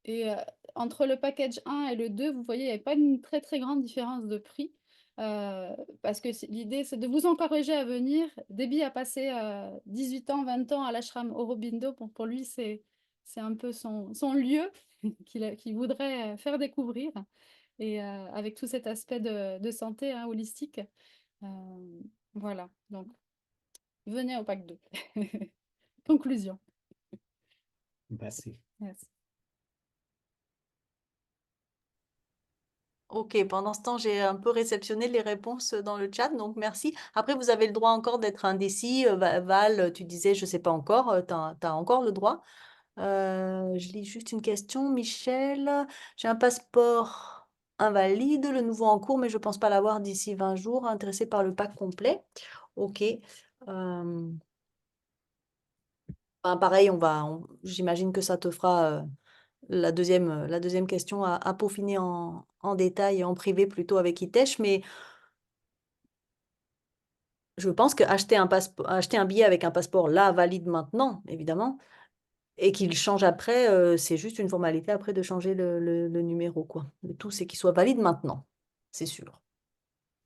Et entre le package 1 et le 2, vous voyez, il n'y a pas une très très grande différence de prix. Parce que l'idée, c'est de vous encourager à venir. Debbie a passé 18 ans, 20 ans à l'ashram Aurobindo. Pour lui, c'est un peu son lieu qu'il voudrait faire découvrir. Et avec tout cet aspect de santé holistique. Voilà, donc venez au pack 2. Conclusion. Merci. Merci. Ok, pendant ce temps, j'ai un peu réceptionné les réponses dans le chat, donc merci. Après, vous avez le droit encore d'être indécis. Val, tu disais, je ne sais pas encore, tu as encore le droit. Je lis juste une question. Michel, j'ai un passeport invalide, le nouveau en cours, mais je ne pense pas l'avoir d'ici 20 jours. Intéressé par le pack complet. Ok. Pareil, j'imagine que ça te fera la deuxième question à peaufiner en détail et en privé plutôt avec Hitesh, mais je pense qu'acheter acheter un billet avec un passeport là valide maintenant, évidemment, et qu'il change après, c'est juste une formalité après de changer le numéro, quoi. Le tout, c'est qu'il soit valide maintenant, c'est sûr.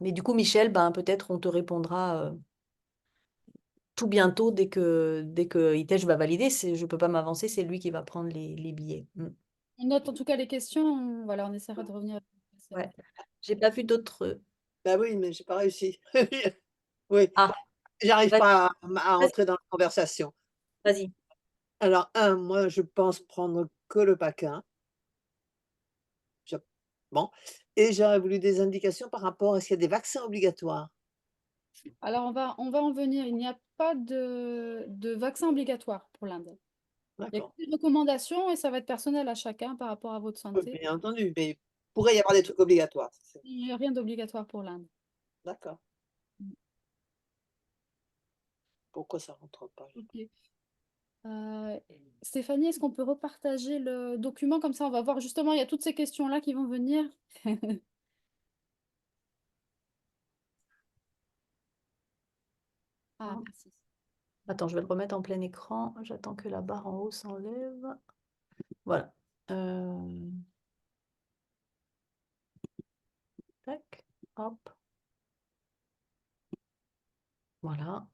Mais du coup, Michel, peut-être on te répondra tout bientôt dès que Hitesh va valider. Je ne peux pas m'avancer, c'est lui qui va prendre les billets. On note en tout cas les questions. Voilà, on essaiera de revenir. Ouais. J'ai pas vu d'autres. Bah oui, mais j'ai pas réussi. Oui, Ah, j'arrive vas-y, pas à entrer dans la conversation. vas-y. Alors, moi, je pense prendre que le pack 1. Bon. Et j'aurais voulu des indications par rapport à s'il y a des vaccins obligatoires. Alors, on va en venir. Il n'y a pas de vaccin obligatoire pour l'Inde. Il y a D'accord. que des recommandations et ça va être personnel à chacun par rapport à votre Oui, santé. bien entendu, mais il pourrait y avoir des trucs obligatoires. Il n'y a rien d'obligatoire pour l'Inde. D'accord. Pourquoi ça rentre pas? Ok. Stéphanie, est-ce qu'on peut repartager le document comme ça? On va voir justement, il y a toutes ces questions-là qui vont venir. Ah, merci. Attends, je vais le remettre en plein écran. J'attends que la barre en haut s'enlève. Voilà. Tac, hop. Voilà.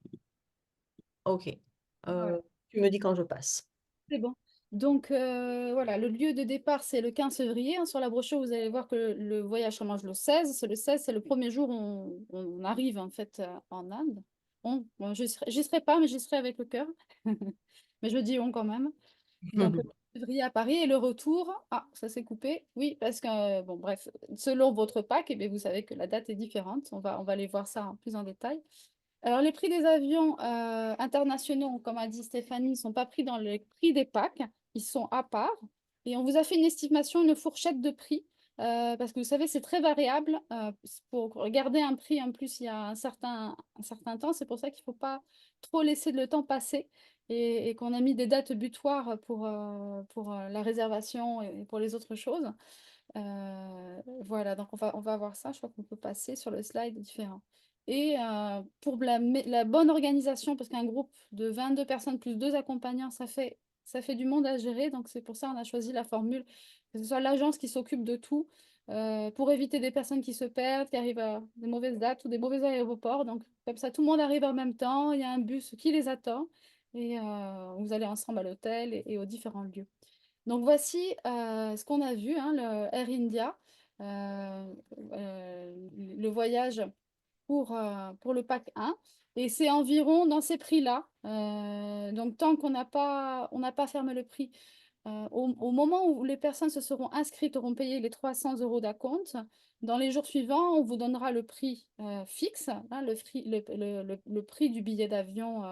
Ok. Voilà. Tu me dis quand je passe. C'est bon. Donc voilà, le lieu de départ, c'est le 15 février. Sur la brochure, vous allez voir que le voyage commence le 16. C'est le 16, c'est le premier jour où on arrive en fait en Inde. Bon, j'y serai pas, mais j'y serai avec le cœur. Mais je dis on quand même. Donc, février à Paris et le retour, ça s'est coupé. Oui, parce que, bon, bref, selon votre pack, eh bien, vous savez que la date est différente. On va aller voir ça plus en détail. Alors, les prix des avions internationaux, comme a dit Stéphanie, ne sont pas pris dans les prix des packs. Ils sont à part. Et on vous a fait une estimation, une fourchette de prix parce que vous savez, c'est très variable. Pour garder un prix, en plus, il y a un certain temps. C'est pour ça qu'il ne faut pas trop laisser le temps passer et qu'on a mis des dates butoirs pour la réservation et pour les autres choses. Voilà, donc on va voir ça. Je crois qu'on peut passer sur le slide différent. Et pour la bonne organisation, parce qu'un groupe de 22 personnes plus 2 accompagnants, ça fait du monde à gérer. Donc c'est pour ça qu'on a choisi la formule, que ce soit l'agence qui s'occupe de tout, pour éviter des personnes qui se perdent, qui arrivent à des mauvaises dates ou des mauvais aéroports. Donc comme ça, tout le monde arrive en même temps, il y a un bus qui les attend et vous allez ensemble à l'hôtel et aux différents lieux. Donc voici ce qu'on a vu, hein, le Air India, le voyage pour le pack 1. Et c'est environ dans ces prix-là. Donc tant qu'on n'a pas fermé le prix, au moment où les personnes se seront inscrites, auront payé les 300 € d'acompte, dans les jours suivants, on vous donnera le prix fixe, hein, le prix du billet d'avion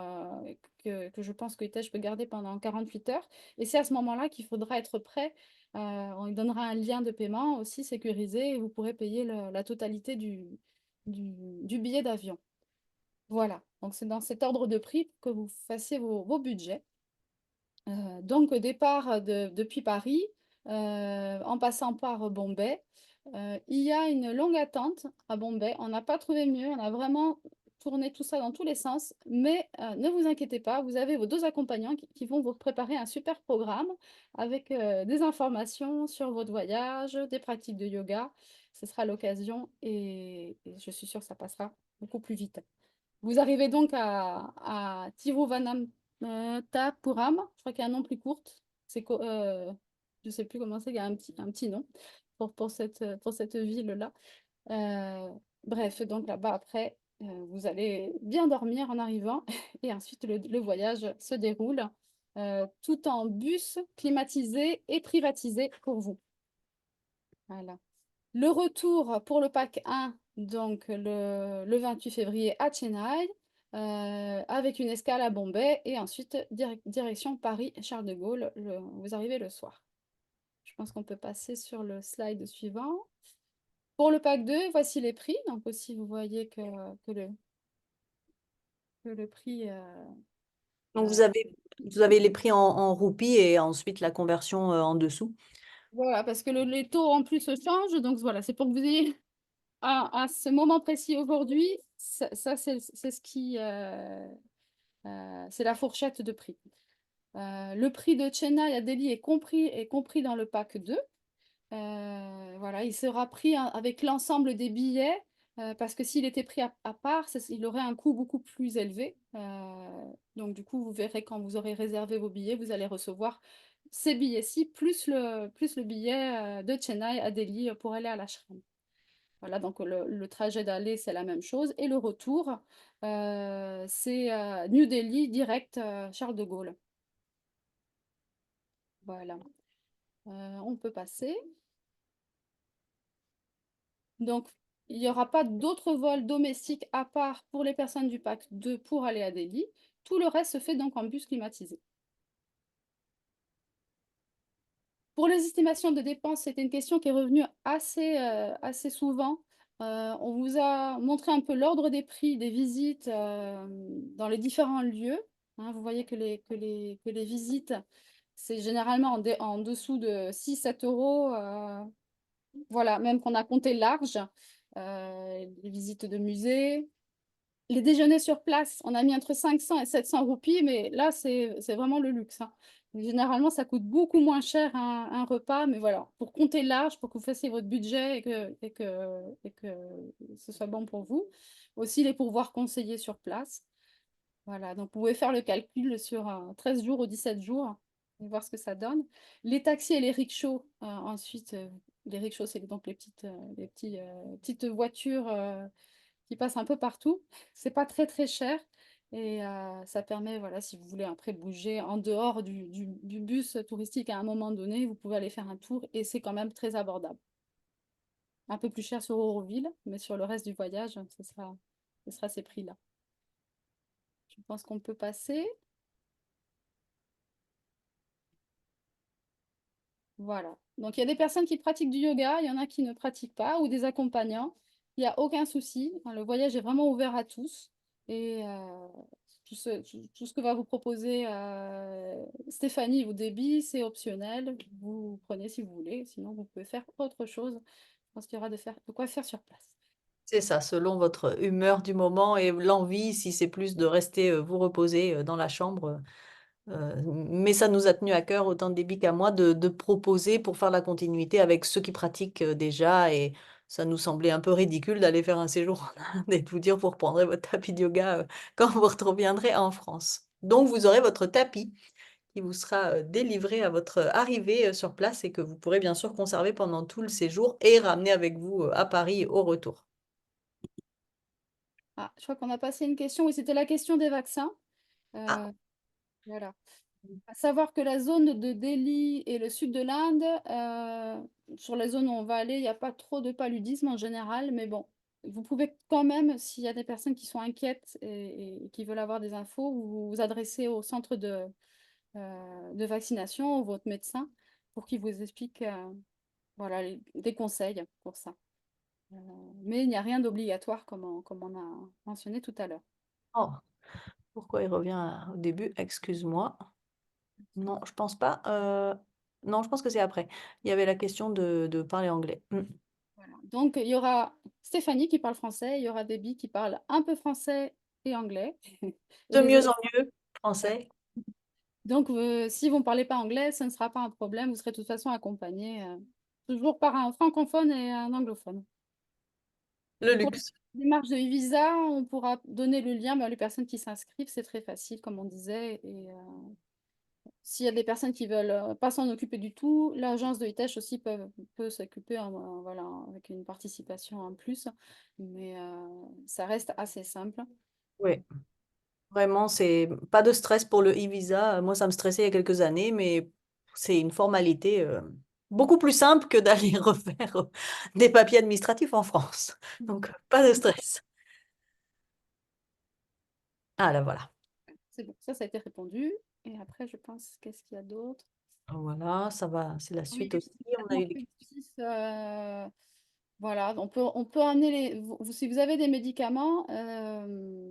que je pense que je peux garder pendant 48 heures. Et c'est à ce moment-là qu'il faudra être prêt. On vous donnera un lien de paiement aussi sécurisé et vous pourrez payer la totalité du billet d'avion. Voilà, donc c'est dans cet ordre de prix que vous fassiez vos budgets. Donc au départ depuis Paris, en passant par Bombay, il y a une longue attente à Bombay. On n'a pas trouvé mieux, on a vraiment tourné tout ça dans tous les sens, mais ne vous inquiétez pas, vous avez vos 2 accompagnants qui vont vous préparer un super programme avec des informations sur votre voyage, des pratiques de yoga. Ce sera l'occasion et je suis sûre que ça passera beaucoup plus vite. Vous arrivez donc à Thiruvananthapuram, je crois qu'il y a un nom plus court. Je ne sais plus comment c'est, il y a un petit nom pour cette ville-là. Bref, donc là-bas, après, vous allez bien dormir en arrivant et ensuite le voyage se déroule tout en bus climatisé et privatisé pour vous. Voilà. Le retour pour le pack 1, donc le 28 février à Chennai, avec une escale à Bombay et ensuite direction Paris-Charles de Gaulle. Vous arrivez le soir. Je pense qu'on peut passer sur le slide suivant. Pour le pack 2, voici les prix. Donc aussi, vous voyez que le prix... Donc, vous avez les prix en roupies et ensuite la conversion en dessous. Voilà, parce que les taux en plus changent. Donc voilà, c'est pour que vous ayez à ce moment précis aujourd'hui, ça c'est ce qui... c'est la fourchette de prix. Le prix de Chennai à Delhi est compris dans le pack 2. Voilà, il sera pris avec l'ensemble des billets parce que s'il était pris à part, il aurait un coût beaucoup plus élevé. Donc du coup, vous verrez quand vous aurez réservé vos billets, vous allez recevoir ces billets-ci plus le billet de Chennai à Delhi pour aller à l'ashram. Voilà, donc le trajet d'aller, c'est la même chose. Et le retour, c'est New Delhi, direct Charles de Gaulle. Voilà. On peut passer. Donc, il n'y aura pas d'autres vols domestiques à part pour les personnes du pack 2 pour aller à Delhi. Tout le reste se fait donc en bus climatisé. Pour les estimations de dépenses, c'était une question qui est revenue assez souvent. On vous a montré un peu l'ordre des prix des visites dans les différents lieux. Hein, vous voyez que les visites, c'est généralement en dessous de 6-7 euros. Voilà, même qu'on a compté large. Les visites de musées. Les déjeuners sur place, on a mis entre 500 et 700 roupies, mais là, c'est vraiment le luxe. Hein. Généralement, ça coûte beaucoup moins cher un repas, mais voilà, pour compter large, pour que vous fassiez votre budget et que ce soit bon pour vous. Aussi, les pourvoirs conseillés sur place. Voilà, donc vous pouvez faire le calcul sur 13 jours ou 17 jours et voir ce que ça donne. Les taxis et les rickshaws, ensuite, les rickshaws, c'est donc les petites voitures qui passent un peu partout. C'est pas très cher et ça permet, voilà, si vous voulez après bouger en dehors du bus touristique à un moment donné, vous pouvez aller faire un tour et c'est quand même très abordable. Un peu plus cher sur Auroville, mais sur le reste du voyage, ce sera ces prix-là. Je pense qu'on peut passer. Voilà. Donc, il y a des personnes qui pratiquent du yoga, il y en a qui ne pratiquent pas, ou des accompagnants. Il n'y a aucun souci. Le voyage est vraiment ouvert à tous. Et tout ce que va vous proposer Stéphanie ou Déby, c'est optionnel. Vous prenez si vous voulez. Sinon, vous pouvez faire autre chose. Je pense qu'il y aura de quoi faire sur place. C'est ça, selon votre humeur du moment et l'envie, si c'est plus de rester vous reposer dans la chambre. Mais ça nous a tenu à cœur, autant Déby qu'à moi, de proposer pour faire la continuité avec ceux qui pratiquent déjà. Et ça nous semblait un peu ridicule d'aller faire un séjour en Inde et de vous dire vous reprendrez votre tapis de yoga quand vous reviendrez en France. Donc vous aurez votre tapis qui vous sera délivré à votre arrivée sur place et que vous pourrez bien sûr conserver pendant tout le séjour et ramener avec vous à Paris au retour. Ah, je crois qu'on a passé une question. Oui, c'était la question des vaccins. Ah. Voilà. À savoir que la zone de Delhi et le sud de l'Inde, sur les zones où on va aller, il n'y a pas trop de paludisme en général, mais bon, vous pouvez quand même, s'il y a des personnes qui sont inquiètes et qui veulent avoir des infos, vous adresser au centre de vaccination ou votre médecin pour qu'il vous explique voilà, des conseils pour ça. Mais il n'y a rien d'obligatoire comme on a mentionné tout à l'heure. Oh, pourquoi il revient au début? Excuse-moi. Non, je pense pas. Non, je pense que c'est après. Il y avait la question de parler anglais. Voilà. Donc, il y aura Stéphanie qui parle français, il y aura Déby qui parle un peu français et anglais. Et De les mieux en autres. mieux, français. Donc, si vous ne parlez pas anglais, ce ne sera pas un problème. Vous serez de toute façon accompagné toujours par un francophone et un anglophone. Le Pour luxe. les démarches de e-visa, on pourra donner le lien les personnes qui s'inscrivent. C'est très facile, comme on disait. Et s'il y a des personnes qui veulent pas s'en occuper du tout, l'agence de Hitesh aussi peut s'occuper voilà, avec une participation en plus. Mais ça reste assez simple. Oui. Vraiment, c'est pas de stress pour le e-visa. Moi, ça me stressait il y a quelques années, mais c'est une formalité beaucoup plus simple que d'aller refaire des papiers administratifs en France. Donc, pas de stress. Ah là, voilà. C'est bon, ça a été répondu. Et après, je pense, qu'est-ce qu'il y a d'autre? Voilà, ça va, c'est la Oui, suite les aussi. On a traitements eu des... préventifs, voilà, on peut amener si vous avez des médicaments, euh,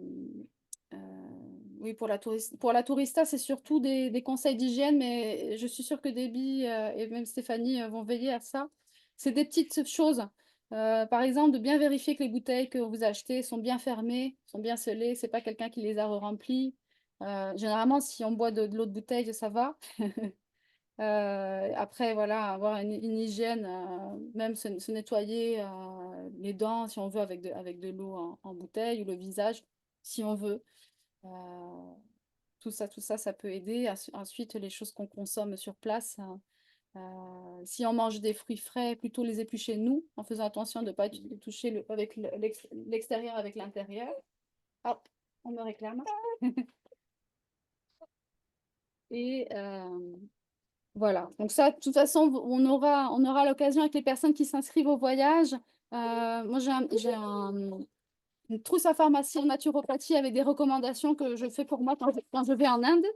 oui, pour la tourista, c'est surtout des conseils d'hygiène, mais je suis sûre que Déby et même Stéphanie vont veiller à ça. C'est des petites choses. Par exemple, de bien vérifier que les bouteilles que vous achetez sont bien fermées, sont bien scellées, c'est pas quelqu'un qui les a remplies. Généralement, si on boit de l'eau de bouteille, ça va. Après, voilà, avoir une hygiène, même se nettoyer les dents, si on veut, avec de l'eau en bouteille, ou le visage, si on veut. Tout ça, ça peut aider. Ensuite, les choses qu'on consomme sur place, hein, si on mange des fruits frais, plutôt les éplucher nous, en faisant attention de ne pas toucher avec l'extérieur avec l'intérieur. Hop, on me réclame. Et voilà, donc ça, de toute façon, on aura l'occasion avec les personnes qui s'inscrivent au voyage. Moi, j'ai une trousse à pharmacie en naturopathie avec des recommandations que je fais pour moi quand je vais en Inde,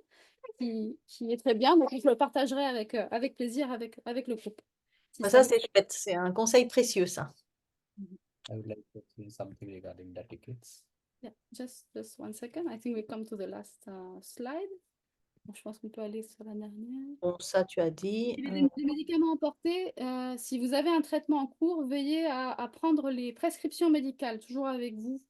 qui est très bien. Donc, je le partagerai avec plaisir avec le groupe. Si Ah, ça ça, vous- c'est chouette. C'est un conseil précieux, ça. I would like to say something regarding the tickets. Yeah, just 1 second. I think we come to the last slide. Bon, je pense qu'on peut aller sur la dernière. Bon, ça, tu as dit. Et les médicaments emportés, si vous avez un traitement en cours, veillez à prendre les prescriptions médicales toujours avec vous.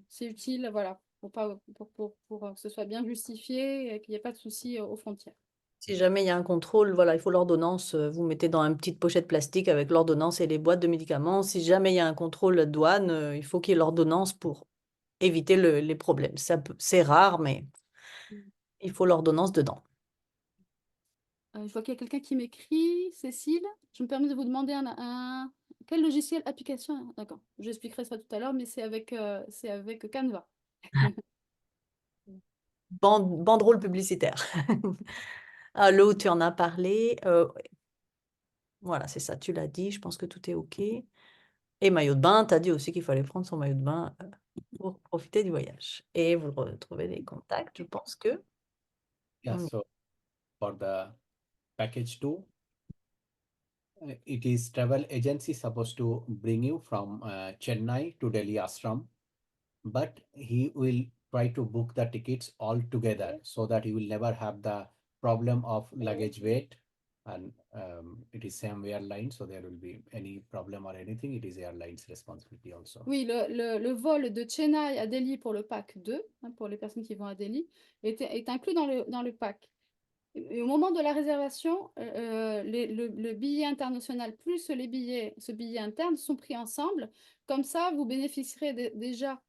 C'est utile, voilà, pour que ce soit bien justifié et qu'il n'y ait pas de souci aux frontières. Si jamais il y a un contrôle, voilà, il faut l'ordonnance. Vous mettez dans une petite pochette plastique avec l'ordonnance et les boîtes de médicaments. Si jamais il y a un contrôle de douane, il faut qu'il y ait l'ordonnance pour éviter les problèmes. C'est rare, mais il faut l'ordonnance dedans. Je vois qu'il y a quelqu'un qui m'écrit, Cécile. Je me permets de vous demander quel logiciel, application? D'accord, j'expliquerai ça tout à l'heure, mais c'est avec Canva. Banderole publicitaire. Ah, l'eau, tu en as parlé. Voilà, c'est ça, tu l'as dit. Je pense que tout est OK. Et maillot de bain, tu as dit aussi qu'il fallait prendre son maillot de bain pour profiter du voyage. Et vous retrouvez les contacts, je pense que... Yeah, so for the package 2, It is travel agency supposed to bring you from Chennai to Delhi Ashram, but he will try to book the tickets all together so that you will never have the problem of luggage weight. And it is same airline, so there will be any problem or anything, it is airline's responsibility also. Oui, le vol de Chennai à Delhi pour le pack 2, hein, pour les personnes qui vont à Delhi, est inclus dans le pack. Et au moment de la réservation, le billet international plus ce billet interne sont pris ensemble. Comme ça, vous bénéficierez déjà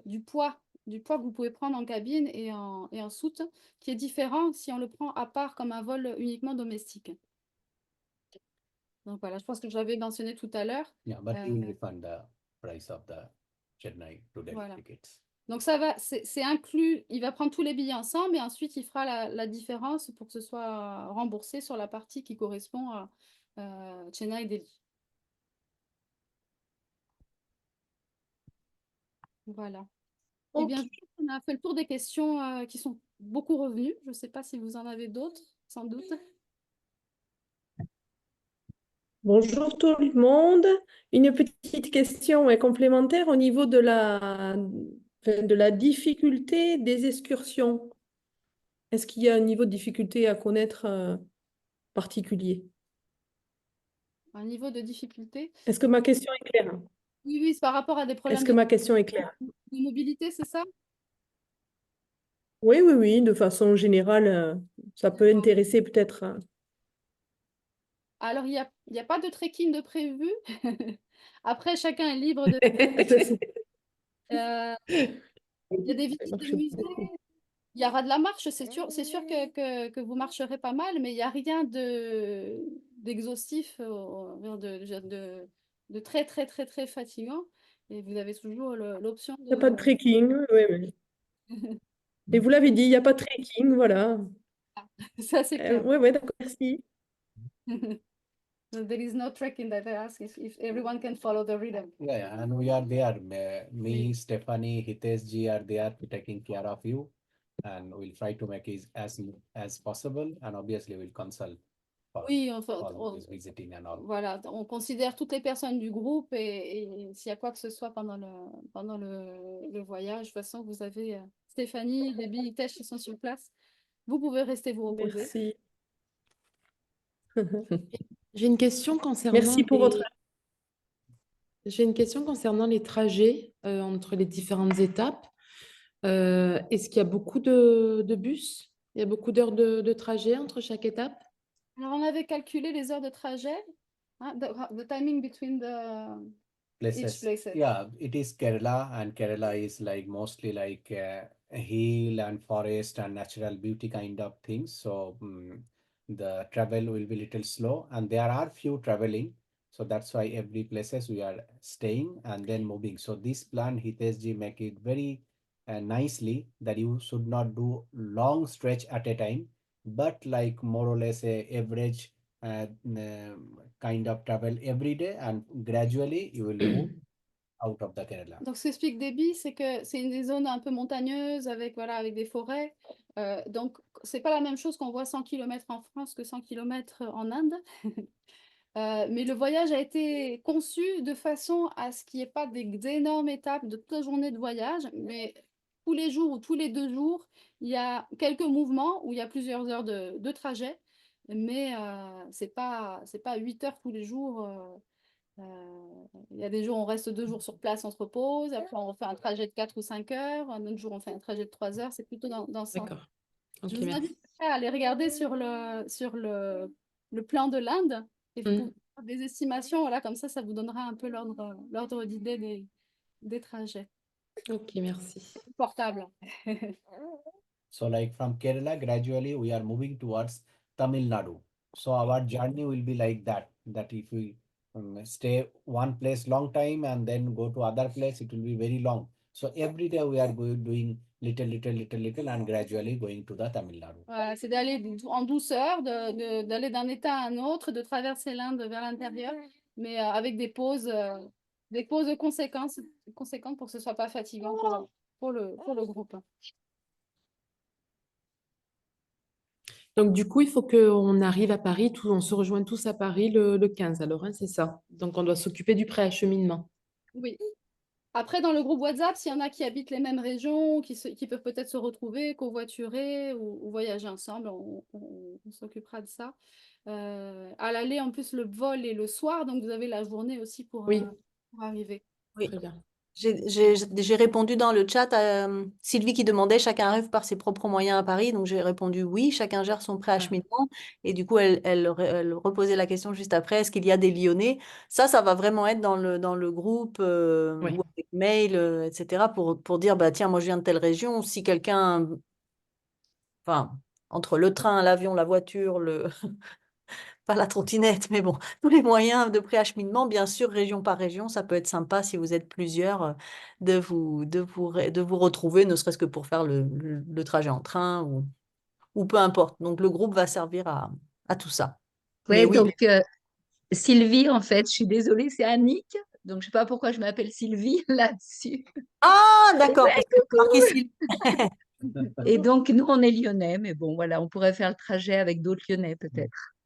du poids que vous pouvez prendre en cabine et en soute, qui est différent si on le prend à part comme un vol uniquement domestique. Donc voilà, je pense que j'avais mentionné tout à l'heure. Yeah, but he will refund the price of the Chennai to Delhi Voilà. tickets. Donc ça va, c'est inclus, il va prendre tous les billets ensemble et ensuite il fera la différence pour que ce soit remboursé sur la partie qui correspond à Chennai et Delhi. Voilà. Eh bien, Ok. je pense qu'on a fait le tour des questions qui sont beaucoup revenues. Je ne sais pas si vous en avez d'autres, sans doute. Bonjour tout le monde. Une petite question complémentaire au niveau de la difficulté des excursions. Est-ce qu'il y a un niveau de difficulté à connaître particulier? Un niveau de difficulté. Est-ce que ma question est claire? Oui, c'est par rapport à des problèmes Est-ce que ma question est claire? de mobilité, c'est ça? Oui, de façon générale, ça peut intéresser peut-être. Alors, il y a pas de trekking de prévu. Après, chacun est libre de... Il y a des visites de musées. Il y aura de la marche, c'est sûr que vous marcherez pas mal, mais il n'y a rien d'exhaustif, de très, très, très, très fatigant. Et vous avez toujours l'option Il n'y a pas de trekking, oui. Et vous l'avez dit, il n'y a pas de trekking, voilà. Ça, c'est clair. Oui, d'accord, merci. There is no trekking that I ask if everyone can follow the rhythm. Yeah, and we are there. Me, Stephanie, Hitesh ji are there to taking care of you, and we'll try to make it as possible, and obviously we'll consult for Oui, all this visiting and all. Voilà, on considère toutes les personnes du groupe et s'il y a quoi que ce soit pendant le voyage, de toute façon, vous avez Stéphanie, Debbie, Hitesh qui sont sur place. Vous pouvez rester vous reposer. Merci. J'ai une question concernant Merci pour votre... J'ai une question concernant les trajets entre les différentes étapes. Est-ce qu'il y a beaucoup de bus? Il y a beaucoup d'heures de trajet entre chaque étape? Alors, on avait calculé les heures de trajet, hein, the timing between each places. Yeah, it is Kerala, and Kerala is like mostly like hill and forest and natural beauty kind of things. So the travel will be little slow, and there are few traveling. So that's why every places we are staying and then moving. So this plan, Hitesh ji make it very nicely that you should not do long stretch at a time, but like more or less a average kind of travel every day, and gradually you will move out of the Kerala. Donc, ce qu'explique Debbie, c'est que c'est une zone un peu montagneuse avec des forêts. Donc, c'est pas la même chose qu'on voit 100 km en France que 100 km en Inde. Mais le voyage a été conçu de façon à ce qu'il n'y ait pas d'énormes étapes de toute la journée de voyage, mais tous les jours ou tous les 2 jours, il y a quelques mouvements où il y a plusieurs heures de trajet, mais c'est pas 8 heures tous les jours. Il y a des jours où on reste 2 jours sur place, on se repose, après on fait un trajet de 4 ou 5 heures, un autre jour on fait un trajet de 3 heures, c'est plutôt dans ce sens. D'accord. Ok, Je vous merci. invite à aller regarder sur le plan de l'Inde et vous pouvez faire des estimations, voilà, comme ça vous donnera un peu l'ordre d'idée des trajets. Ok, merci. Portable. So like from Kerala, gradually we are moving towards Tamil Nadu. So our journey will be like that if we stay one place long time and then go to other place, it will be very long. So every day we are doing little and gradually going to the Tamil Nadu. Voilà, c'est d'aller en douceur, d'aller d'un état à un autre, de traverser l'Inde vers l'intérieur, mais avec des pauses conséquentes pour que ce soit pas fatigant pour le groupe. Donc, du coup, il faut qu'on arrive à Paris, on se rejoigne tous à Paris le 15, alors, hein, c'est ça. Donc, on doit s'occuper du préacheminement. Oui. Après, dans le groupe WhatsApp, s'il y en a qui habitent les mêmes régions, qui peuvent peut-être se retrouver, covoiturer ou voyager ensemble, on s'occupera de ça. À l'aller, en plus, le vol est le soir, donc vous avez la journée aussi Oui, pour arriver. Oui. très bien. J'ai répondu dans le chat à Sylvie qui demandait chacun arrive par ses propres moyens à Paris. Donc j'ai répondu oui, chacun gère son préacheminement. Et du coup, elle reposait la question juste après, est-ce qu'il y a des Lyonnais? Ça va vraiment être dans le groupe Oui. ou avec mail, etc. pour dire, bah, tiens, moi je viens de telle région. Si quelqu'un, enfin, entre le train, l'avion, la voiture, pas la trottinette, mais bon, tous les moyens de préacheminement, bien sûr, région par région, ça peut être sympa si vous êtes plusieurs de vous retrouver, ne serait-ce que pour faire le trajet en train ou peu importe. Donc, le groupe va servir à tout ça. Mais Ouais, oui. donc Sylvie, en fait, je suis désolée, c'est Annick. Donc, je sais pas pourquoi je m'appelle Sylvie là-dessus. Ah, d'accord, Ouais, parce que c'est marqué coucou. Sylvie. Et donc, nous, on est lyonnais, mais bon, voilà, on pourrait faire le trajet avec d'autres lyonnais, peut-être.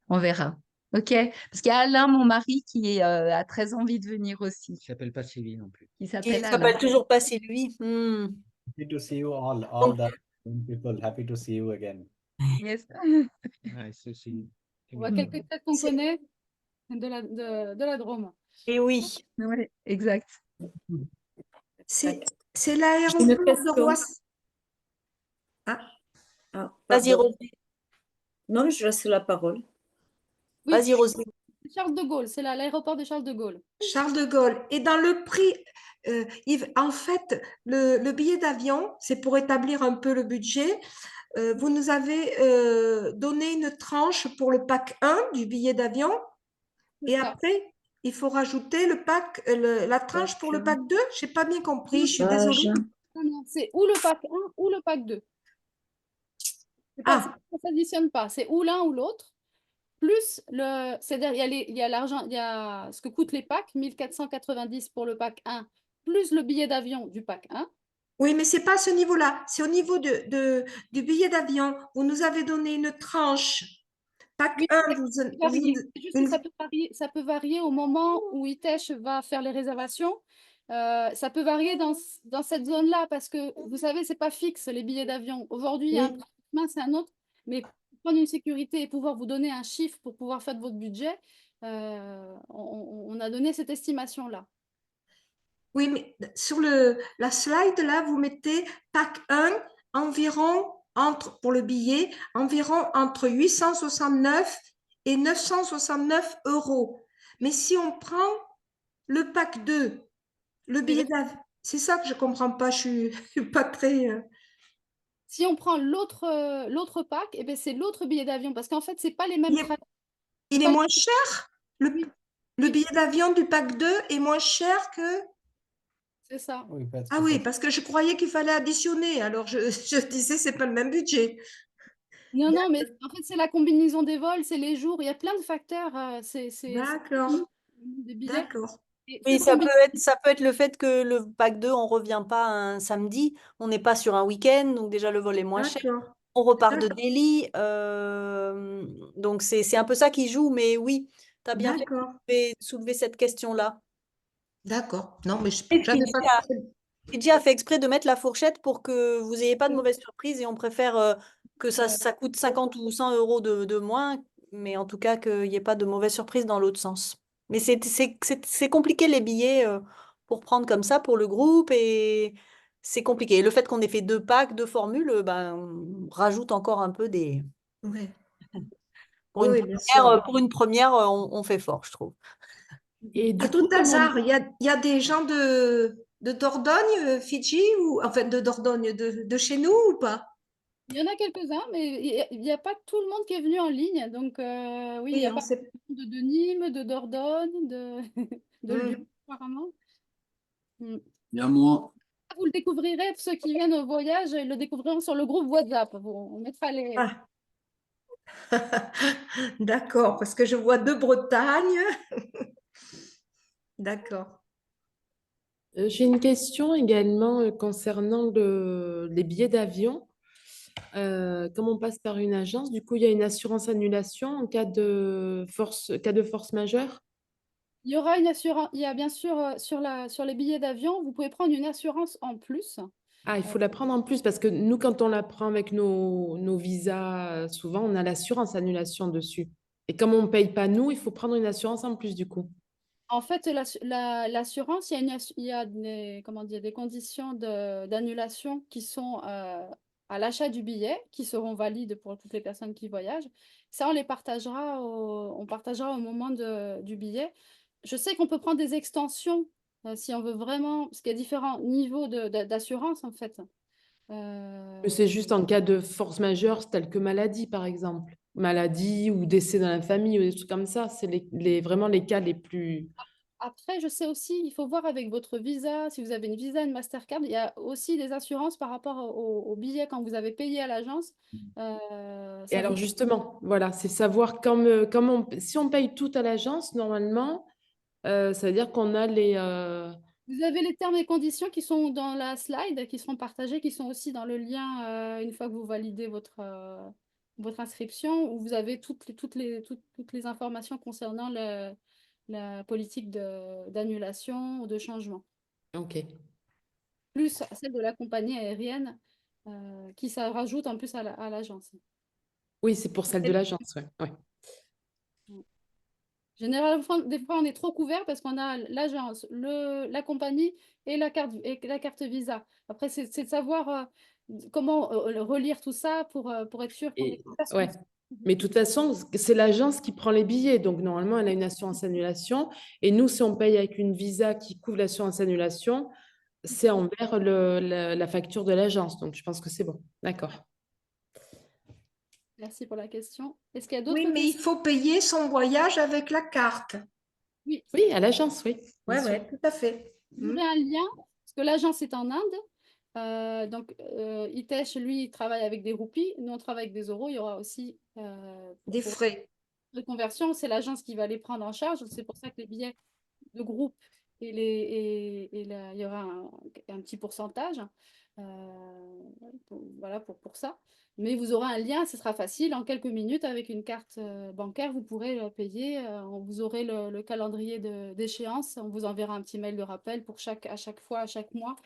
On verra. OK? Parce qu'il y a Alain, mon mari, qui a très envie de venir aussi. Il s'appelle pas Sylvie non plus. Qui Il s'appelle ne Alain. s'appelle toujours pas Sylvie. Happy to see you all Donc, the people. Happy to see you again. Yes. Nice to see you. On voit quelques têtes qu'on C'est connaît de la Drôme. et oui. Ouais, exact. c'est J'ai une l'aéroport de question. Roissy. Ah, Vas-y, pardon. Rosée. Non, je laisse la parole. Oui, Vas-y, Rosée. Charles de Gaulle, c'est l'aéroport de Charles de Gaulle. Charles de Gaulle. Et dans le prix, Yves, en fait, le billet d'avion, c'est pour établir un peu le budget. Vous nous avez donné une tranche pour le pack 1 du billet d'avion. C'est Et ça. après, il faut rajouter la tranche pour le pack 2. Je n'ai pas bien compris, je suis Page. désolée. Non, c'est ou le pack 1 ou le pack 2. Ah, Ça s'additionne pas, c'est ou l'un ou l'autre. Plus c'est-à-dire il y a l'argent, il y a ce que coûtent les packs, 1490 pour le pack 1, plus le billet d'avion du pack 1. oui, mais ce n'est pas à ce niveau-là. C'est au niveau du billet d'avion. Vous nous avez donné une tranche. Pack Oui, 1, c'est varié. C'est juste que ça peut varier au moment où ITESH va faire les réservations. Ça peut varier dans cette zone-là parce que vous savez, c'est pas fixe les billets d'avion. Aujourd'hui, il y a un Oui. prix, demain, c'est un autre. Mais pour prendre une sécurité et pouvoir vous donner un chiffre pour pouvoir faire de votre budget, on a donné cette estimation-là. Oui, mais sur la slide, là, vous mettez pack 1, environ, pour le billet, environ entre 869 et 969 euros. Mais si on prend le pack 2, le billet d'avion, c'est ça que je ne comprends pas, je suis pas très... Si on prend l'autre pack, eh ben, c'est l'autre billet d'avion parce qu'en fait, c'est pas les mêmes trajets. Il est moins cher? Le billet d'avion du pack 2 est moins cher que... C'est ça. Oui, Ah oui, parce que je croyais qu'il fallait additionner. Alors, je disais, c'est pas le même budget. Non, mais en fait, c'est la combinaison des vols, c'est les jours. Il y a plein de facteurs. D'accord. Des billets. D'accord. Et Oui, cette ça peut être le fait que le pack 2, on ne revient pas un samedi, on n'est pas sur un week-end, donc déjà le vol est moins cher. D'accord. On repart de Delhi, donc c'est un peu ça qui joue, mais oui, tu as bien fait D'accord. de soulever cette question-là. D'accord. Non, mais j'avais Fidji pas... Fidji a fait exprès de mettre la fourchette pour que vous n'ayez pas de mauvaises surprises et on préfère que ça coûte 50 ou 100 euros de moins, mais en tout cas qu'il n'y ait pas de mauvaises surprises dans l'autre sens. Mais c'est compliqué les billets pour prendre comme ça pour le groupe et c'est compliqué. Et le fait qu'on ait fait 2 packs, 2 formules, ben, on rajoute encore un peu des... Ouais. Pour Oui, une oui, bien sûr. première, on fait fort, je trouve. Et À du tout coup, hasard, il y a des gens de Dordogne, Fidji, ou enfin de Dordogne, de chez nous ou pas? Il y en a quelques-uns, mais il n'y a pas tout le monde qui est venu en ligne. Donc, oui, il y Oui, a on pas sait. de Nîmes, de Dordogne, de Lyon, apparemment. Il y a moi. Vous le découvrirez, ceux qui viennent au voyage, ils le découvriront sur le groupe WhatsApp. On mettra les... Ah. D'accord, parce que je vois de Bretagne. D'accord. j'ai une question également concernant les billets d'avion. comme on passe par une agence, du coup, il y a une assurance annulation en cas de force majeure? Il y aura une assurance, il y a bien sûr sur les billets d'avion, vous pouvez prendre une assurance en plus. Ah, il faut la prendre en plus parce que nous, quand on la prend avec nos visas, souvent, on a l'assurance annulation dessus. Et comme on ne paye pas nous, il faut prendre une assurance en plus du coup. En fait, l'assurance, il y a des, comment dire, des conditions d'annulation qui sont à l'achat du billet, qui seront valides pour toutes les personnes qui voyagent. Ça, on les partagera on partagera au moment du billet. Je sais qu'on peut prendre des extensions si on veut vraiment, parce qu'il y a différents niveaux d'assurance en fait. C'est juste en cas de force majeure, telle que maladie, par exemple. Maladie ou décès dans la famille ou des trucs comme ça. C'est vraiment les cas les plus... Après, je sais aussi, il faut voir avec votre visa, si vous avez une visa, une Mastercard, il y a aussi des assurances par rapport au billet quand vous avez payé à l'agence. Et Ça alors vous... justement, voilà, c'est savoir si on paye tout à l'agence, normalement, ça veut dire qu'on a les... Vous avez les termes et conditions qui sont dans la slide, qui seront partagés, qui sont aussi dans le lien une fois que vous validez votre inscription, où vous avez toutes les informations concernant la politique d'annulation ou de changement. Ok. Plus celle de la compagnie aérienne qui ça rajoute en plus à l'agence. Oui, c'est pour celle de l'agence, ouais. Ouais. Généralement, des fois, on est trop couvert parce qu'on a l'agence, la compagnie et la carte Visa. Après, c'est de savoir comment relire tout ça pour être sûr qu'on est... Ouais. Mais de toute façon, c'est l'agence qui prend les billets. Donc, normalement, elle a une assurance annulation. Et nous, si on paye avec une visa qui couvre l'assurance annulation, c'est envers la facture de l'agence. Donc, je pense que c'est bon. D'accord. Merci pour la question. Est-ce qu'il y a d'autres Oui, mais il questions? faut payer son voyage avec la carte. Oui. Oui, à l'agence, oui. Oui, bien sûr. oui, tout à fait. Vous aurez un lien, parce que l'agence est en Inde. Donc, Hitesh, lui, il travaille avec des roupies. Nous, on travaille avec des euros. Il y aura aussi Des frais de conversion. C'est l'agence qui va les prendre en charge. C'est pour ça que les billets de groupe il y aura un petit pourcentage. Voilà pour ça. Mais vous aurez un lien, ce sera facile. En quelques minutes, avec une carte bancaire, vous pourrez payer. Vous aurez le calendrier d'échéance. On vous enverra un petit mail de rappel pour à chaque fois, à chaque mois.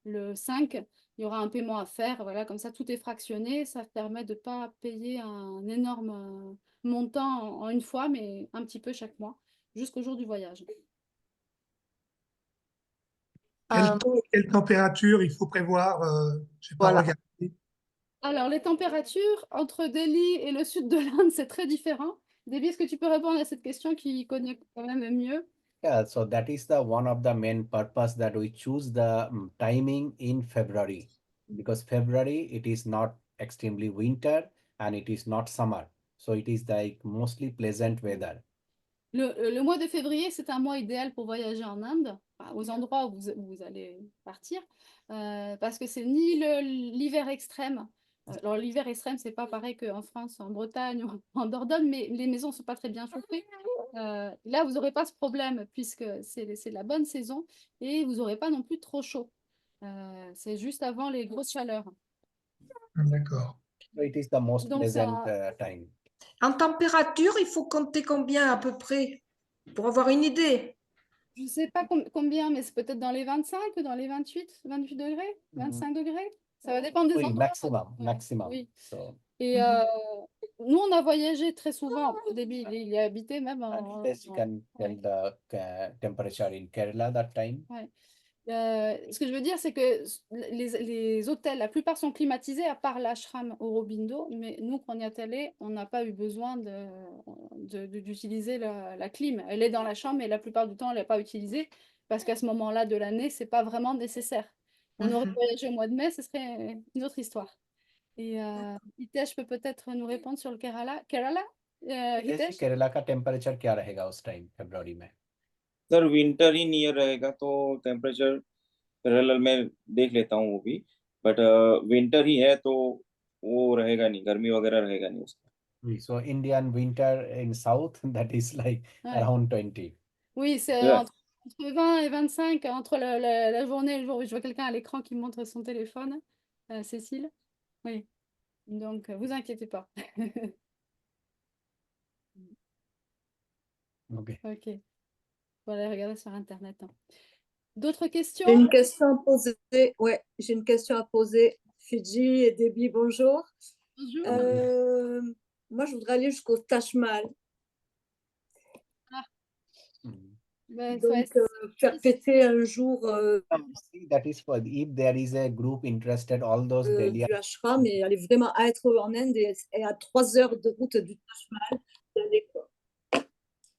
Le 5, il y aura un paiement à faire. Voilà, comme ça, tout est fractionné. Ça permet de ne pas payer un énorme montant en une fois, mais un petit peu chaque mois, jusqu'au jour du voyage. Quel temps et quelle température il faut prévoir? Je n'ai pas Voilà. regardé. Alors, les températures entre Delhi et le sud de l'Inde, c'est très différent. Debbie, est-ce que tu peux répondre à cette question qui connaît quand même mieux? Yeah, so that is the one of the main purpose that we choose the timing in February, because February it is not extremely winter and it is not summer, so it is like mostly pleasant weather. Le mois de février, c'est un mois idéal pour voyager en Inde, enfin, aux endroits où vous allez partir, parce que c'est ni l'hiver extrême. Alors, l'hiver extrême, c'est pas pareil qu'en France, en Bretagne ou en Dordogne, mais les maisons sont pas très bien chauffées. Là, vous n'aurez pas ce problème puisque c'est la bonne saison et vous n'aurez pas non plus trop chaud. C'est juste avant les grosses chaleurs. D'accord. So it is the most Donc, pleasant time. En température, il faut compter combien à peu près pour avoir une idée? je ne sais pas combien, mais c'est peut-être dans les 25 ou dans les 28 degrés, 25 degrés. Ça va dépendre des Oui, endroits. maximum. Oui. So, Et nous, on a voyagé très souvent. Au début, il y a habité même and yes, you can tell the temperature in Kerala that time. Ouais. Ce que je veux dire, c'est que les hôtels, la plupart sont climatisés, à part l'ashram Aurobindo. Mais nous, quand on y est allé, on n'a pas eu besoin d'utiliser la clim. Elle est dans la chambre, mais la plupart du temps, elle n'est pas utilisée parce qu'à ce moment-là de l'année, c'est pas vraiment nécessaire. On aurait voyagé au mois de mai, ce serait une autre histoire. Et Hitesh peut peut-être nous répondre sur le Kerala. Kerala, Hitesh? Kerala का टेम्परेचर क्या रहेगा उस टाइम फरवरी में? Sir winter ही नियर रहेगा तो temperature parallel में देख लेता हूँ वो भी, बट विंटर ही है तो वो रहेगा नहीं, गर्मी वगैरह रहेगा नहीं उसका. So Indian winter in south that is like around 20. Oui, c'est entre 20 et 25, entre la journée et le jour. Je vois quelqu'un à l'écran qui montre son téléphone. Cécile? Oui. Donc, vous inquiétez pas. Okay. Ok. Faut aller regarder sur Internet, hein. D'autres J'ai questions? une question à poser. Ouais, j'ai une question à poser. Fidji et Déby, bonjour. Bonjour. Moi, je voudrais aller jusqu'au Taj Mahal. Ah, Mm. ben, Donc, faire péter un jour See, that is for if there is a group interested, all those Delhi. du ashram et aller vraiment à être en Inde et à 3 heures de route du Taj Mahal. D'aller, quoi.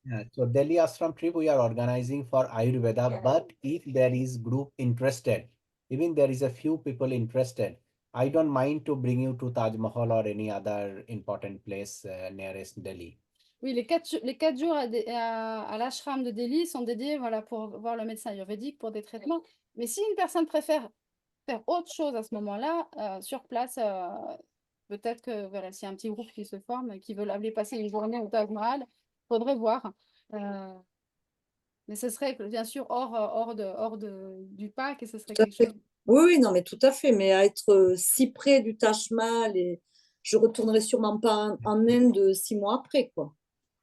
Yeah, so Delhi Ashram trip we are organizing for Ayurveda, but if there is group interested, even there is a few people interested, I don't mind to bring you to Taj Mahal or any other important place nearest Delhi. oui, les 4 jours à l'ashram de Delhi sont dédiés, voilà, pour voir le médecin ayurvédique pour des traitements. Mais si une personne préfère faire autre chose à ce moment-là, sur place, peut-être que voilà, s'il y a un petit groupe qui se forme, qui veulent aller passer une journée au Taj Mahal, faudrait voir. Mais ce serait bien sûr hors du parc et ce serait Tout à quelque fait. chose. Oui, oui, non, mais tout à fait. Mais à être si près du Taj Mahal, et je retournerai sûrement pas en Inde 6 mois après, quoi.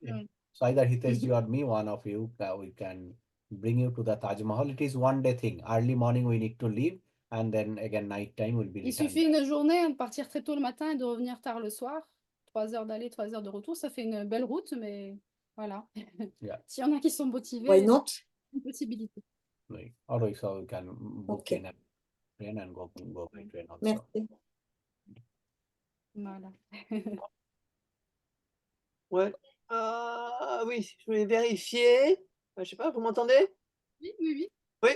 Yeah. So either Hitesh or me, one of you, we can bring you to the Taj Mahal. It is one day thing. Early morning we need to leave, and then again night time will be Il returned. suffit une journée de partir très tôt le matin et de revenir tard le soir. 3 heures d'aller, 3 heures de retour, ça fait une belle route, mais voilà. Yeah. S'il y en a qui sont Why motivés, not? c'est une possibilité. Right. Or also we can book Okay. in a train and go by train also. Merci. Voilà. Ouais. Oui, je voulais vérifier. Je sais pas, vous m'entendez? Oui, oui, oui. Oui.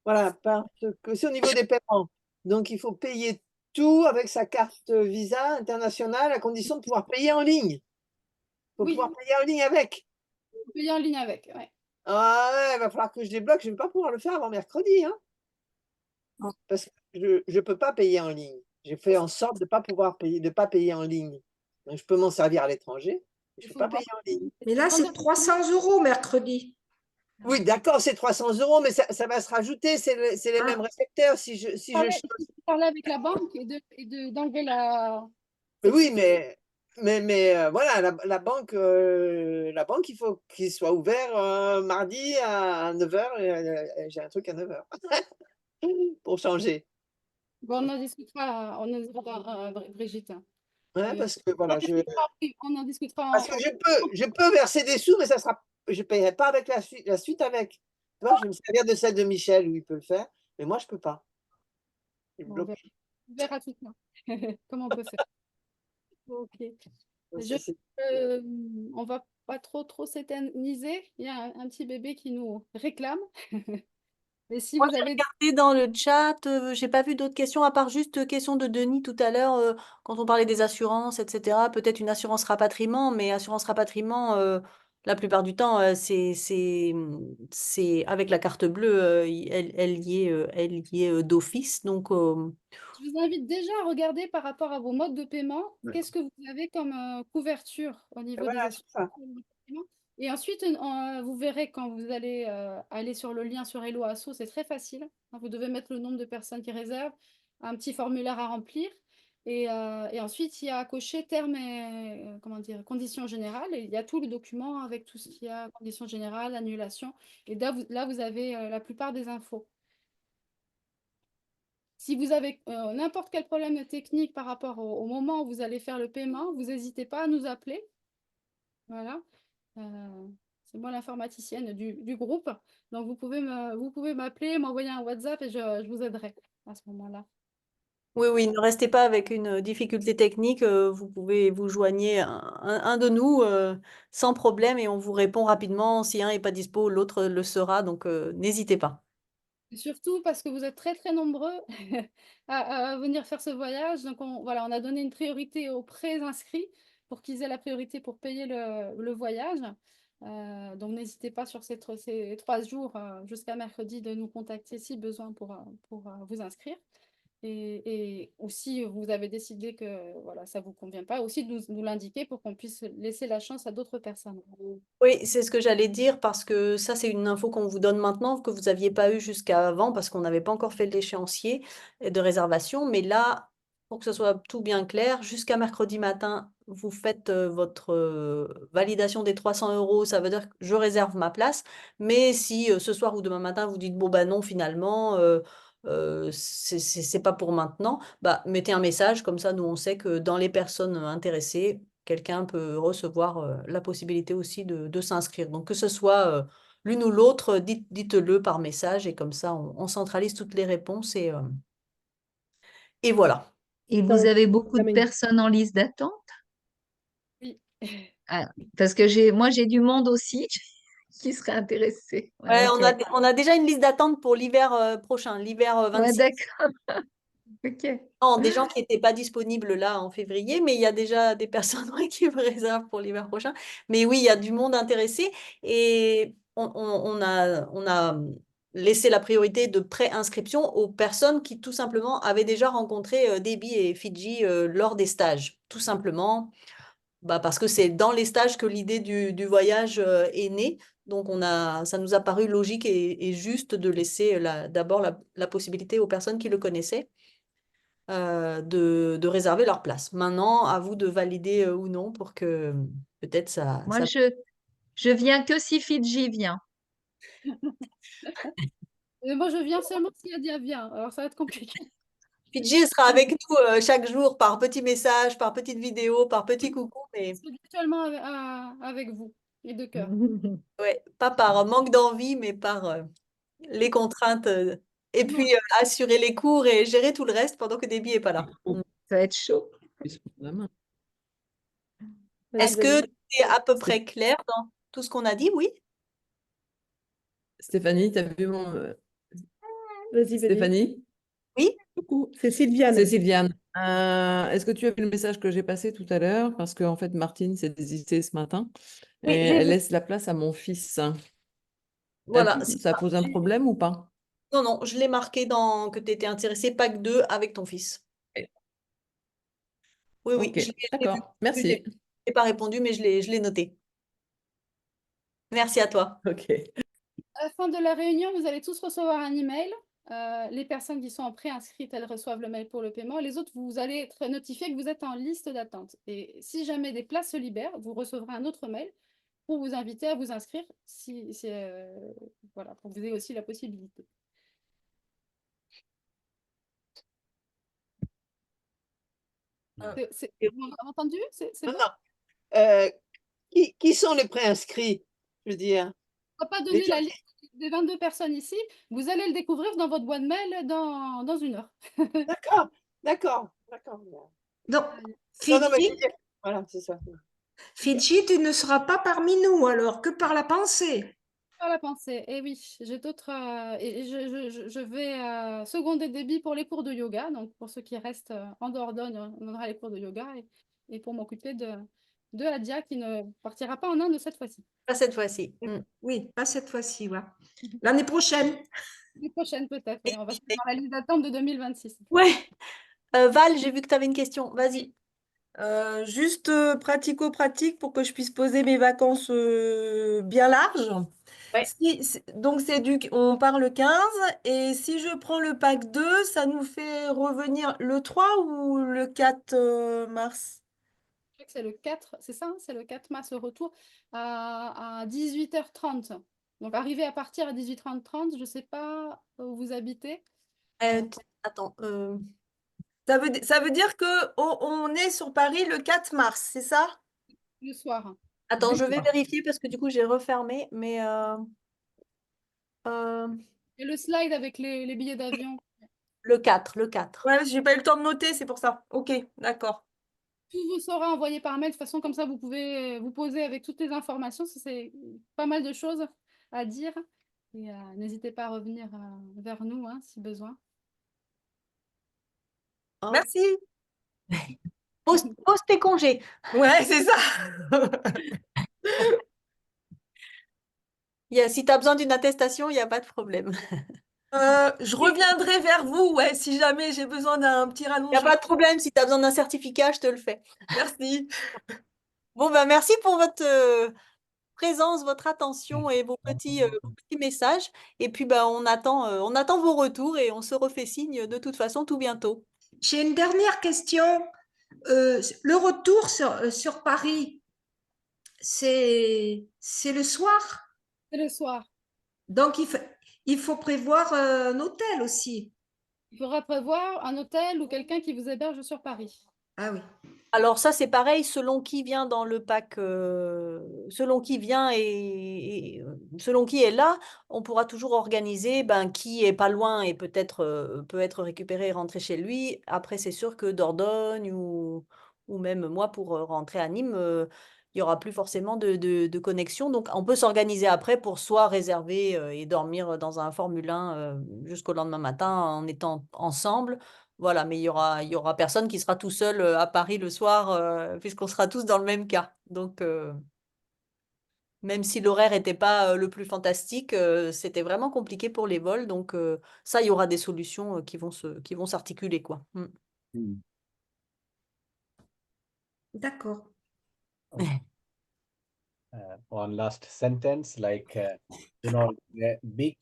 Voilà, parce que c'est au niveau des paiements. Donc, il faut payer tout avec sa carte Visa internationale à condition de pouvoir payer en ligne. Il faut Oui. pouvoir payer en ligne avec. Payer en ligne avec, ouais. Ah ouais, il va falloir que je débloque. Je ne vais pas pouvoir le faire avant mercredi, hein. Parce que je ne peux pas payer en ligne. J'ai fait en sorte de ne pas payer en ligne. Donc, je peux m'en servir à l'étranger, mais je ne peux pas payer en ligne. Mais là, c'est 300 € mercredi. Oui, d'accord, c'est 300 €, mais ça va se rajouter. C'est les mêmes récepteurs si je change. Parler avec la banque et d'enlever la. Mais oui, mais voilà, la banque, il faut qu'il soit ouvert mardi à 9 h. J'ai un truc à 9 h pour changer. Bon, on en discutera, Brigitte. Ouais, parce que voilà, On en discutera. parce que je peux verser des sous, mais je ne paierai pas avec la suite avec. Tu vois, je vais me servir de celle de Michel où il peut le faire, mais moi je peux pas. Il On bloque. verra tout ça. Comment on peut faire. Ok. Ça, On va pas trop s'éterniser. Il y a un petit bébé qui nous réclame. Mais si Moi, vous j'ai avez regardé dans le chat, j'ai pas vu d'autres questions, à part juste question de Denis tout à l'heure, quand on parlait des assurances, etc. Peut-être une assurance rapatriement, mais assurance rapatriement, la plupart du temps, c'est avec la carte bleue, elle y est d'office. Donc, Je vous invite déjà à regarder par rapport à vos modes de paiement, qu'est-ce que vous avez comme couverture au niveau des voilà, c'est ça. assurances. Et ensuite, vous verrez quand vous allez aller sur le lien sur Hello Asso, c'est très facile. Vous devez mettre le nombre de personnes qui réservent, un petit formulaire à remplir. Et ensuite, il y a à cocher termes et conditions générales. Et il y a tout le document avec tout ce qu'il y a, conditions générales, annulation. Et là, vous avez la plupart des infos. Si vous avez n'importe quel problème technique par rapport au moment où vous allez faire le paiement, vous n'hésitez pas à nous appeler. Voilà. C'est moi l'informaticienne du groupe. Donc, vous pouvez m'appeler, m'envoyer un WhatsApp et je vous aiderai à ce moment-là. oui, ne restez pas avec une difficulté technique. Vous pouvez vous joigner un de nous sans problème et on vous répond rapidement. Si un n'est pas dispo, l'autre le sera. Donc, n'hésitez pas. Et surtout parce que vous êtes très, très nombreux à venir faire ce voyage. Donc, on a donné une priorité aux pré-inscrits pour qu'ils aient la priorité pour payer le voyage. Donc, n'hésitez pas sur ces 3 jours jusqu'à mercredi de nous contacter si besoin pour vous inscrire. Et aussi, vous avez décidé que voilà, ça ne vous convient pas, aussi de nous l'indiquer pour qu'on puisse laisser la chance à d'autres personnes. Oui, c'est ce que j'allais dire parce que ça, c'est une info qu'on vous donne maintenant que vous n'aviez pas eu jusqu'à avant parce qu'on n'avait pas encore fait l'échéancier de réservation. Mais là, pour que ce soit tout bien clair. Jusqu'à mercredi matin, vous faites votre validation des 300 €. Ça veut dire que je réserve ma place. Mais si ce soir ou demain matin, vous dites, bon, bah non, finalement, c'est pas pour maintenant, bah, mettez un message. Comme ça, nous, on sait que dans les personnes intéressées, quelqu'un peut recevoir la possibilité aussi de s'inscrire. Donc, que ce soit l'une ou l'autre, dites-le par message. Et comme ça, on centralise toutes les réponses. Et voilà. Et vous avez beaucoup de personnes en liste d'attente? Oui. Ah, parce que moi, j'ai du monde aussi qui serait intéressé. Ouais, Ok. on a déjà une liste d'attente pour l'hiver prochain, l'hiver Ouais, 26. d'accord. Ok. Non, des gens qui n'étaient pas disponibles là en février, mais il y a déjà des personnes ouais, qui me réservent pour l'hiver prochain. Mais oui, il y a du monde intéressé et on a laissé la priorité de pré-inscription aux personnes qui tout simplement avaient déjà rencontré Debbie et Fidji lors des stages. Tout simplement, bah, parce que c'est dans les stages que l'idée du voyage est née. Donc, ça nous a paru logique et juste de laisser d'abord la possibilité aux personnes qui le connaissaient de réserver leur place. Maintenant, à vous de valider ou non pour que peut-être Moi, je viens que si Fidji vient. Et moi, je viens seulement si Adia vient. Alors, ça va être compliqué. Fidji sera avec nous chaque jour par petit message, par petite vidéo, par petit coucou, mais C'est virtuellement avec vous et de cœur. ouais, pas par manque d'envie, mais par les contraintes. Et puis assurer les cours et gérer tout le reste pendant que Debbie n'est pas là. Ça va être chaud. Est-ce que c'est à peu près clair dans tout ce qu'on a dit? Oui. Stéphanie, tu as vu mon... Vas-y, Stéphanie? Oui. Coucou, c'est Sylviane. C'est Sylviane. Est-ce que tu as vu le message que j'ai passé tout à l'heure? Parce qu'en fait, Martine s'est désistée ce matin Oui, et j'ai elle vu. laisse la place à mon fils. Voilà. Ça pose un problème ou pas? Non, non, je l'ai marqué dans que tu étais intéressé, pack 2 avec ton fils. Oui, oui, Ok, je l'ai vu. d'accord, Je merci. n'ai pas répondu, mais je l'ai noté. Merci à toi. Ok. À la fin de la réunion, vous allez tous recevoir un email. Les personnes qui sont en pré-inscrites, elles reçoivent le mail pour le paiement. Les autres, vous allez être notifiés que vous êtes en liste d'attente. Et si jamais des places se libèrent, vous recevrez un autre mail pour vous inviter à vous inscrire, voilà, pour que vous ayez aussi la possibilité. Vous m'avez entendu? C'est Non, bon? non. Qui sont les préinscrits? Je veux dire. On va pas Les donner gens la liste des 22 personnes ici. Vous allez le découvrir dans votre boîte mail dans 1 heure. D'accord, d'accord, d'accord. Donc, Non, non, mais je Fidji, veux dire, voilà, c'est ça. Fidji, tu ne seras pas parmi nous alors, que par la pensée. Par la pensée. Et oui, j'ai d'autres. Et je vais seconder Déby pour les cours de yoga. Donc, pour ceux qui restent en Dordogne, on donnera les cours de yoga. Et pour m'occuper de Adia qui ne partira pas en Inde cette fois-ci. Pas cette fois-ci. Oui, pas cette fois-ci, ouais. L'année prochaine. L'année prochaine, peut-être. Oui, on va se faire la liste d'attente de 2026. Ouais. Val, j'ai vu que tu avais une question. Vas-y. Juste pratico-pratique pour que je puisse poser mes vacances bien larges. Ouais. Donc, on part le 15 et si je prends le pack 2, ça nous fait revenir le 3 ou le 4 mars? Je crois que c'est le 4, c'est ça, hein, c'est le 4 mars, le retour à 18h30. Donc, arriver à partir à 18h30, je ne sais pas où vous habitez. Attends. Ça veut dire qu'on est sur Paris le 4 mars, c'est ça? Le soir. Attends, je vais vérifier parce que du coup, j'ai refermé. Mais Et le slide avec les billets d'avion. le 4, le 4. Ouais, j'ai pas eu le temps de noter, c'est pour ça. Ok, d'accord. Tout vous sera envoyé par mail. De toute façon, comme ça, vous pouvez vous poser avec toutes les informations. C'est pas mal de choses à dire. Et n'hésitez pas à revenir vers nous hein, si besoin. Merci. Pose tes congés. Ouais, c'est ça. Si tu as besoin d'une attestation, il n'y a pas de problème. Je reviendrai vers vous ouais, si jamais j'ai besoin d'un petit Il n'y a rallongement. pas de problème. Si tu as besoin d'un certificat, je te le fais. Merci. Bon, ben, merci pour votre présence, votre attention et vos petits messages. Et puis, ben, on attend vos retours et on se refait signe de toute façon tout bientôt. J'ai une dernière question. Le retour sur Paris, c'est le soir? C'est le soir. Donc, il faut prévoir un hôtel aussi. Il faudra prévoir un hôtel ou quelqu'un qui vous héberge sur Paris. Ah oui. Alors ça, c'est pareil, selon qui vient dans le pack, selon qui vient selon qui est là, on pourra toujours organiser qui est pas loin et peut-être peut être récupéré et rentrer chez lui. Après, c'est sûr que Dordogne ou même moi pour rentrer à Nîmes, il y aura plus forcément de connexion. Donc, on peut s'organiser après pour soit réserver et dormir dans un Formule 1 jusqu'au lendemain matin en étant ensemble. Voilà, mais il y aura personne qui sera tout seul à Paris le soir, puisqu'on sera tous dans le même cas. Donc, même si l'horaire n'était pas le plus fantastique, c'était vraiment compliqué pour les vols. Donc, ça, il y aura des solutions qui vont s'articuler, quoi. Mm. D'accord. One last sentence, like, a big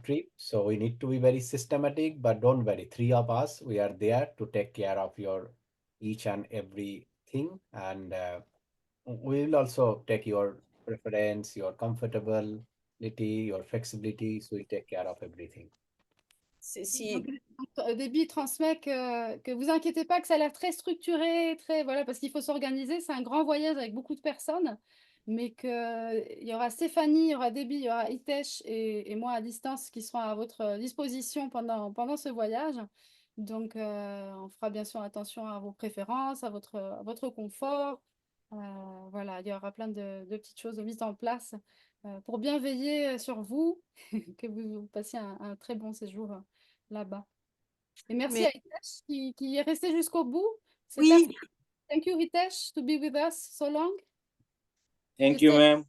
trip, so we need to be very systematic, but don't worry, 3 of us, we are there to take care of your each and every thing, and we will also take your preference, your comfortability, your flexibility, so we take care of everything. Déby transmet que vous inquiétez pas, que ça a l'air très structuré, voilà, parce qu'il faut s'organiser. C'est un grand voyage avec beaucoup de personnes, mais qu'il y aura Stéphanie, il y aura Déby, il y aura Hitesh et moi à distance qui seront à votre disposition pendant ce voyage. Donc, on fera bien sûr attention à vos préférences, à votre confort. Voilà, il y aura plein de petites choses mises en place pour bien veiller sur vous, que vous passiez un très bon séjour là-bas. Et merci à Hitesh qui est resté jusqu'au bout. Oui. Thank you, Hitesh, to be with us so long. Thank you, ma'am.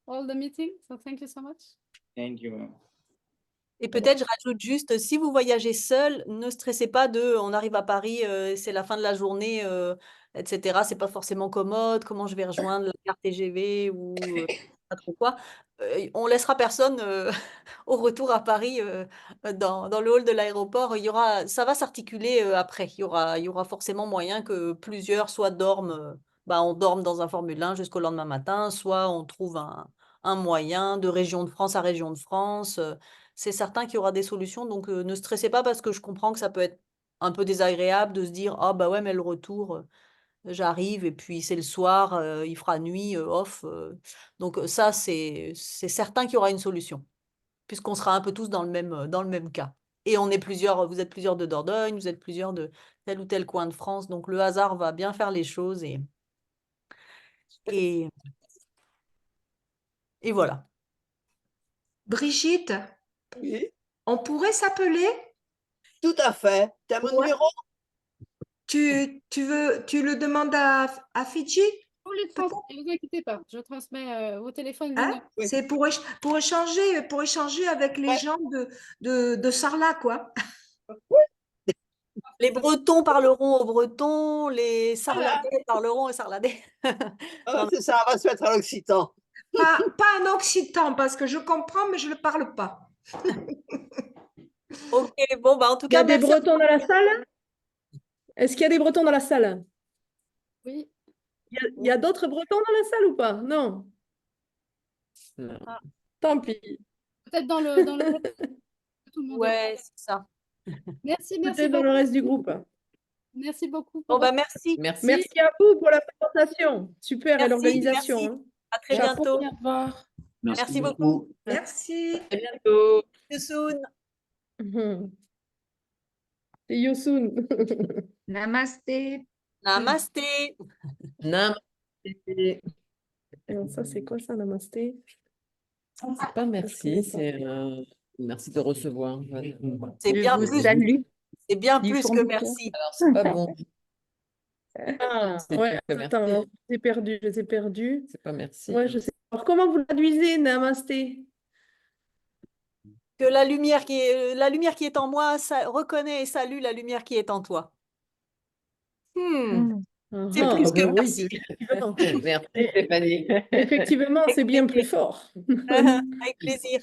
All the meeting, so thank you so much. Thank you, ma'am. Et peut-être, je rajoute juste, si vous voyagez seul, ne stressez pas on arrive à Paris, c'est la fin de la journée, etc. C'est pas forcément commode, comment je vais rejoindre la gare TGV ou pas trop quoi. On laissera personne au retour à Paris dans le hall de l'aéroport. Ça va s'articuler après. Il y aura forcément moyen que plusieurs soit dorment, on dorme dans un Formule 1 jusqu'au lendemain matin, soit on trouve un moyen de région de France à région de France. C'est certain qu'il y aura des solutions, donc ne stressez pas parce que je comprends que ça peut être un peu désagréable de se dire ah bah ouais mais le retour j'arrive et puis c'est le soir, il fera nuit off. Donc ça c'est certain qu'il y aura une solution puisqu'on sera un peu tous dans le même cas. Et on est plusieurs, vous êtes plusieurs de Dordogne, vous êtes plusieurs de tel ou tel coin de France, donc le hasard va bien faire les choses et voilà. Brigitte, Oui, on pourrait s'appeler? tout à fait. Tu as mon numéro? Tu le demandes à Fidji? Ne vous inquiétez pas, je transmets au téléphone. Hein? C'est pour échanger avec les gens de Sarlat, quoi. Les Bretons parleront au breton, les Sarladais parleront au sarladais. C'est ça, on va se mettre à l'occitan. Pas en occitan, parce que je comprends, mais je ne le parle pas. Ok, bon, en tout cas, il y a des Bretons dans la salle? Est-ce qu'il y a des Bretons dans la salle? Oui. Il y a d'autres Bretons dans la salle ou pas? Non. Ah. Tant pis. Peut-être dans le tout le monde. Ouais, c'est ça. Merci Peut-être dans le reste du groupe. Merci beaucoup. Bon, merci. Merci à vous pour la présentation. Super, et l'organisation. Merci. Hein. À très bientôt. Au revoir. Merci beaucoup. Merci. À bientôt. See you soon. See you soon. Namasté. Namasté. Namasté. Alors ça, c'est quoi ça, namasté? C'est pas merci, c'est merci de recevoir. C'est bien vous plus. salue. C'est bien Du plus fond que du cœur. merci. Alors, c'est pas bon. Ah, C'est ouais, plus que attends, merci. je les ai perdus. C'est pas merci. Ouais, je sais. Alors, comment vous traduisez namasté? Que la lumière qui est en moi reconnaît et salue la lumière qui est en toi. C'est plus que Oui, merci. effectivement. Merci Stéphanie. Effectivement, c'est bien plus fort. Avec plaisir.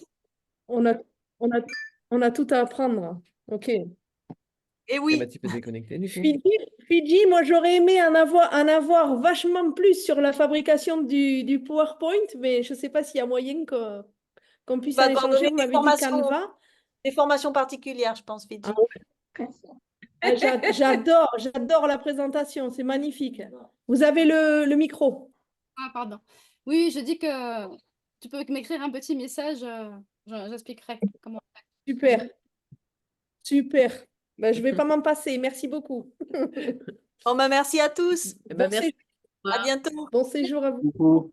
On a tout à apprendre. OK. Et Eh oui. ben, tu peux déconnecter du coup. Fidji, moi j'aurais aimé en avoir vachement plus sur la fabrication du PowerPoint, mais je ne sais pas s'il y a moyen qu'on puisse Va en devoir échanger. donner Vous m'avez dit Canva. des formations particulières, je pense, Fidji. J'adore la présentation, c'est magnifique. Vous avez le micro. Ah, pardon. Oui, je dis que tu peux m'écrire un petit message, j'expliquerai comment. Super. Super. Ben, je ne vais pas m'en passer. Merci beaucoup. Bon, bah, merci à tous. Eh ben, merci. À bientôt. Bon séjour à vous. Beaucoup.